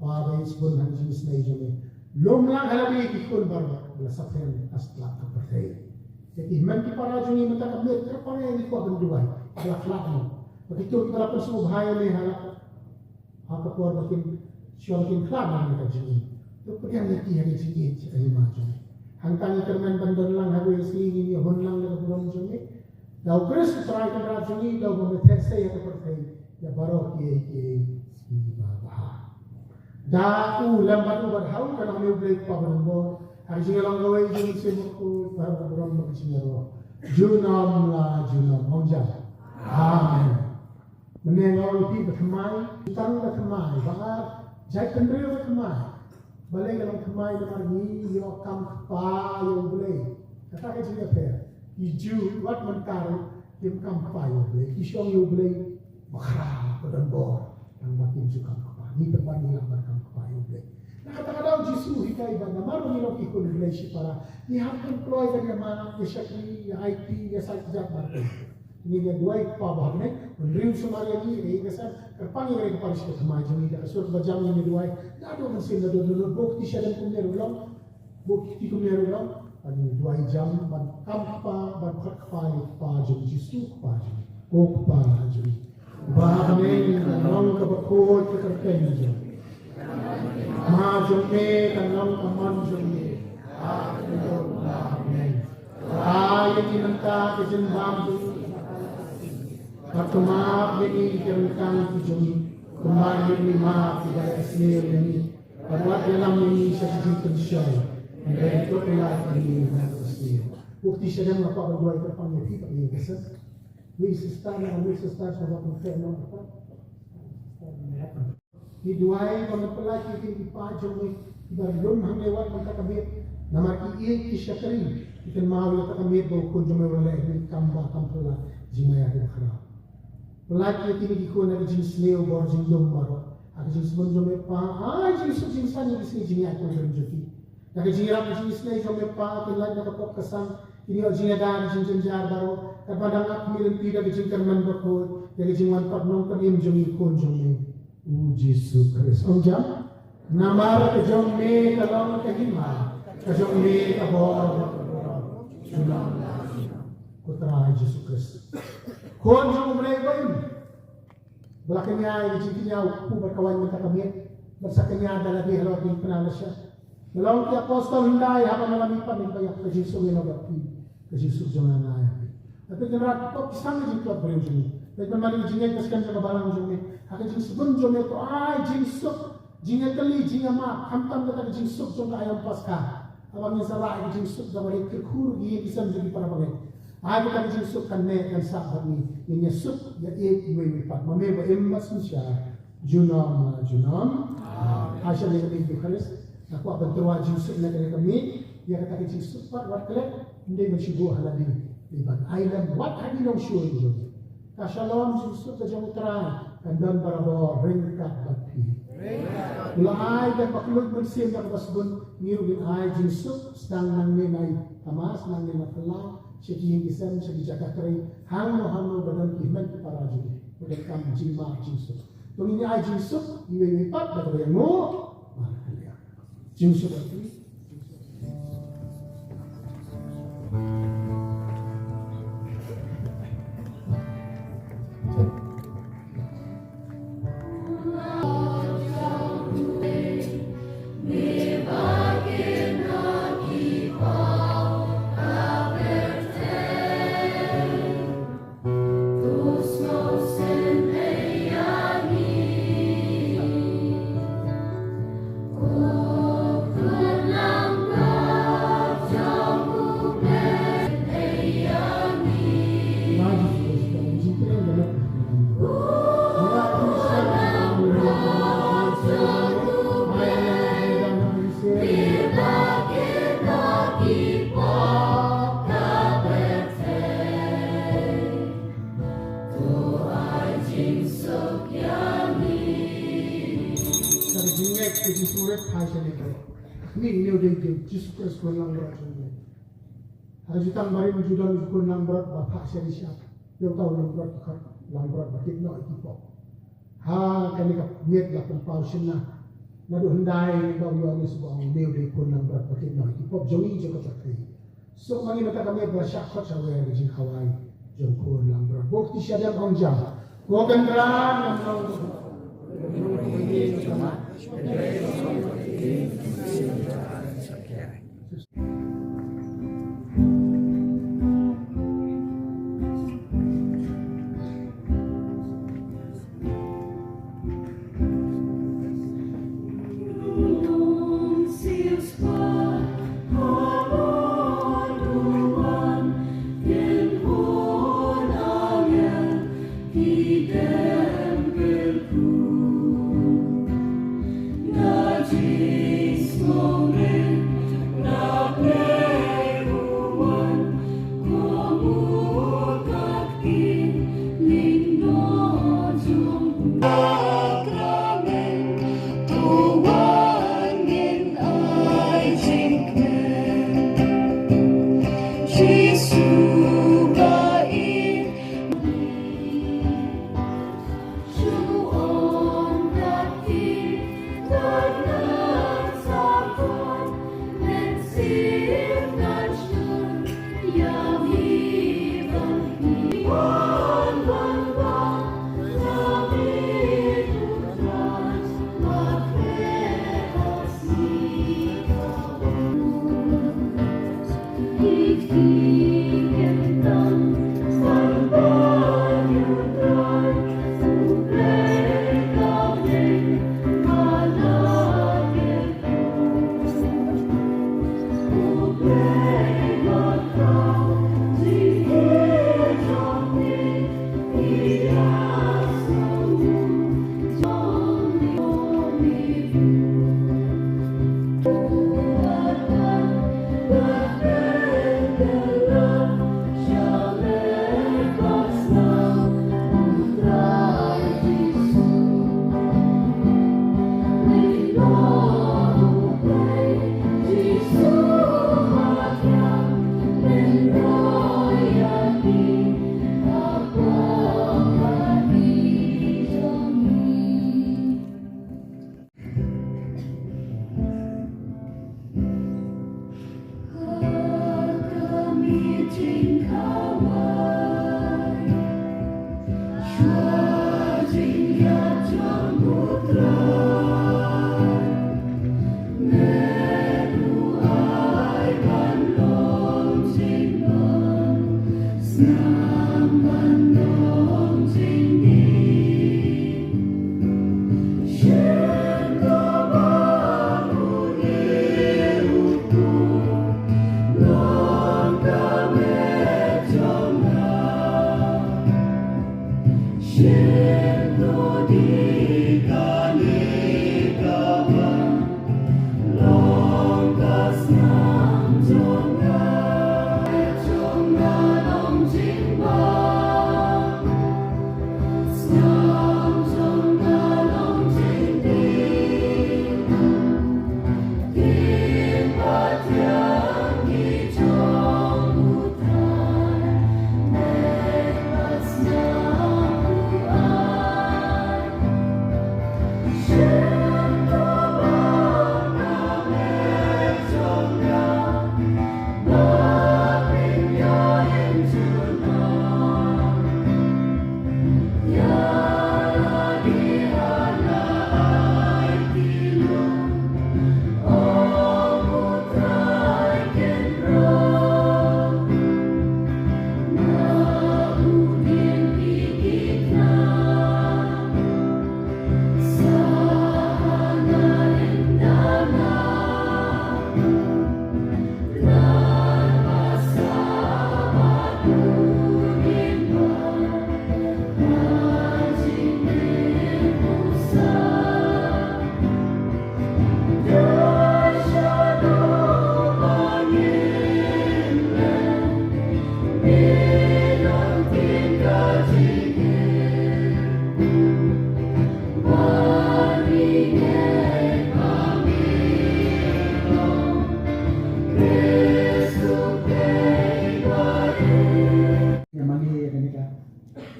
Wah, sebelum hari jenis ni jome. Belum lah kalau dia ikut baru. Bila sampai asal kepercayaan. Jadi mesti para juni minta kami terpakai ini kuat berdua. Akhlak ni. Begitu kita lakukan semua bahaya ni halak. Apa kuat makin makin kelab ni kaji. Itu pergi nanti hari sini saya macam. Hangkang kerman bandar lang hari sini ni honlang le kurang juni. Lau Chris try kan juni lau memetek saya kepercayaan. Ya baru kiai bah. Dah lambat berhau kan kami boleh pabon. Hari ini orang kawai juni semua baru orang bersinar. Junam lah junam onjam. Amen. Menengok itu berkemai, tang berkemai, bahar jai kendri berkemai. Balai kalau kemai dengan ni, yo kam pa yo boleh. Kata kerja apa? Iju, wat mentar, yo kam pa yo boleh. Isyong yo boleh, bakar, badan bor, yang makin suka pa. Ni terbanding yang berkam pa yo boleh. Nah kata-kata Yesus hikai benda, maru ni lo ikut boleh si para. Ni hampir keluar dari mana? Ya syakri, ya IT, ya sajak market. Ini dia dua ikut apa ni? Menriu sumari lagi, ini kesan terpanggil dari kepala sekolah kemajuan ini. Kasut bajang ini dua, dah dua mesin dah dua bukti syariat kumner ulang, bukti kumner ulang. Ini dua jam, ban kampa, ban kepala pajang jisu pajang, kok pajang. Bahagian kanong kabakot keterkaitan jam. Majang me kanong kaman jam me. Amen. Ayat ini mentah kejenbam Waktu maaf ini kerengkang tujungi kembali ini maaf tidak esnir ini buat dalam ini sesuatu tersyai dan itu adalah ini dan esnir bukti sedang apa berdua terpanggil kita ini kesan wisestan dan wisestan sebab inferno apa di dua yang pelaki di pajang ini belum hamlewat maka kabir nama ki syakri kita mahu kita kabir bau kunjung oleh ini kamba kampula jimaya di akhirat pelaki ini dikau nak jenis leo bor jenis lombaro, aku jenis bonjome pa, jenis sana di sini jenis aku berjuti. Nak jenis ram jenis leo jome pa, kelak nak kapok kesan, ini jenis ada jenis jar baru, terpadang aku milen tidak jenis kerman berkut, jadi jenis wan pernong penim jome ikon jome. Yesus Kristus. Onjam, namar ke jome kalong kehima, ke jome kabor, Putra Yesus Kristus. Kon jom mereka belakangnya ini cintinya aku berkawan minta kami bersakanya adalah di halal di penalasya. Dalam tiap apostol hindai apa malam ipan yang banyak ke Yesus yang berarti ke Yesus jangan naik. Tapi generasi kok kisahnya jitu beriu jeni. Tapi kemarin jinya keskan sama balang jeni. Akan jeng sebun jeni itu Yesus jinya kali jinya mak hantam kata Yesus jeng ayam pasca. Abangnya salah Yesus dah balik ke kur dia bisa menjadi para bagai. Aku kan Yesus kan naik sahabat ni. Ini Yesus ya iwe pat. Mame ba emas siya. Junam. Asya ni kami Eucharis. Aku akan terwaj Yesus na kami. Ya kata Yesus pat wat kelek hindi masyigo halali. Iban island wat hadi nong sure yo. Kashalom Yesus ka jang utray. Kandan barabor ringkat bati. Ulay dan paklug bersim na kabasbon ngirugin ay Yesus sedang nang ninay tamas nang ninay Syekh Islam Syekh Jakarta hano badan iman para juri mereka jima Yesus. Tunggu ini ay Yesus iwe pat dapat yang mo marahnya. Yesus itu di surat hasil itu. Ini udah Jesus Kristus lang berat saja. Haji tang mari menjudan ukun lang berat bapak siapa siapa. Yang tahu lang berat batik no itu. Ha kami kap miet la pempau sina. Nado hendai daw yo ni sebuah dia udah ukun lang berat batik no itu. Jongi jo kapatri. So mari mata kami bersyak khot sawe jin khawai jong kun lang berat. Bukti siapa yang jam. Gogan ran nam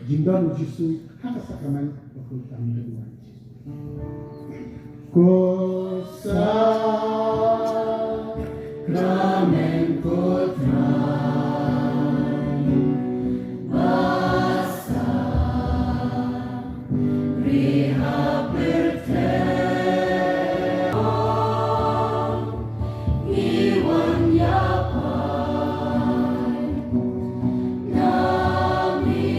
Jindon Jisu haka sakramen bakul kami kedua. Kosa Ramen Putra Basa Riha Berteo Iwan Yapai Nami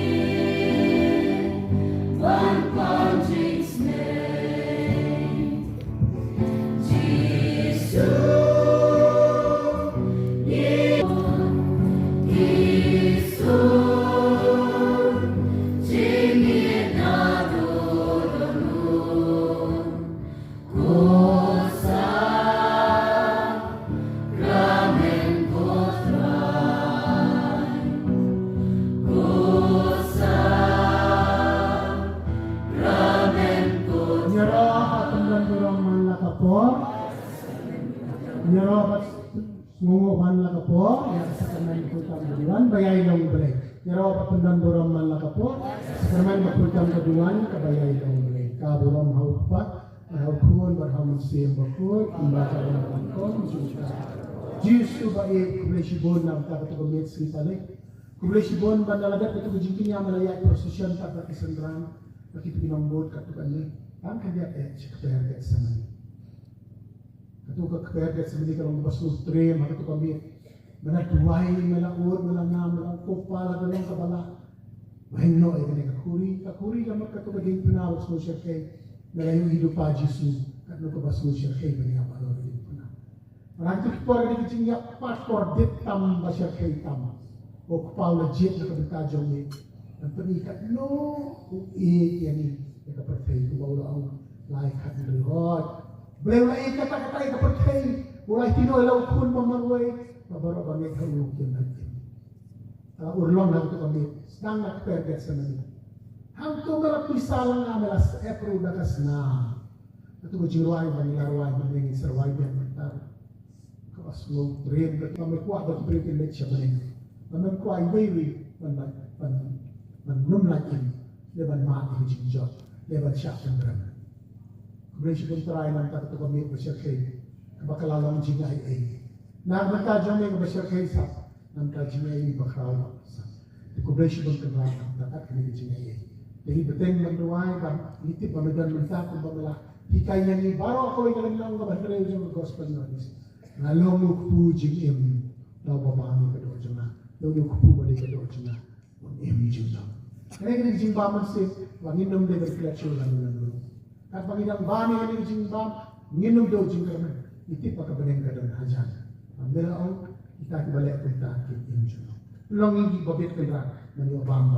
Van Panjing's name Jesus Ngunguhan lang po, yan sa kamay putang kaduan, bayay lang balay. Yaro patundan boram man lang po, sa kamay putang kaduan, kabayay lang balay. Kaburam haupat, haukun, barhaman siyang bakul, kumbaka lang ko, Jesus ba kumulesibon na kakatugumit si Talik. Kumulesibon ba nalagat ito kajingkin niya malaya prosesyon tak kakisandran, nakipinambot katukan niya. Ang kanya siya kapayagat sa mani. Katuka kapayagat sa mani kalong basos tre, mga kami manatuway, malaur, malangam, malang kupala, galang kabala. Mahino ay ganyan kakuri ka magkatubaging pinawag sa siya kay nalayong hidup pa Jesus, at nagkabaso siya kay ganyan palor din po na. Marang ito po rin ito niya, pastor dit tam ba siya kay tam. O kupala jet na kabitadyong ni, ang panikat, no, yan kapatay, kumawala ang like at reward. Beliau lai kata-kata kapatay, mulai tino ilaw kun mamarway, mabara bangit haluk yan natin. Urlong na ito kami, sedang nakperget sa namin. Hangtong galap pisalang nga melas epro dakas na. Ito ko jiruay, manilarway, maningin sarway yan, mantar. Kawas mo, rin, mamikuha, ba't privilege siya maning. Mamikuha, iwayway, manumlakin, leban maati jingjot. Lebat siya ang drama. Kung siya kung try ng tato kami ba siya kay kabakalalang jingay ay. Nagmantadyo may ba siya kay sa nang jingay bakalaw sa. Kung siya kung try ng tato kami jingay ay. Dahil bateng magduway ba litip ba medan manta kung ba mala hikay niya ni baro ako ay kalang nga bahre yung gospel noise. Nalong mo jingim daw babami ka do jina. Daw yung kupu ba di ka do jina. On jina. Kaya kini jingbaman si wanginom de berkreatur lalu. At panginang bani kini jingbam nginom daw jingkaman. Iti pa kabaneng kadon hajan. Ambil kita kibalik kita ke injo. Long ini babit kendra mani obam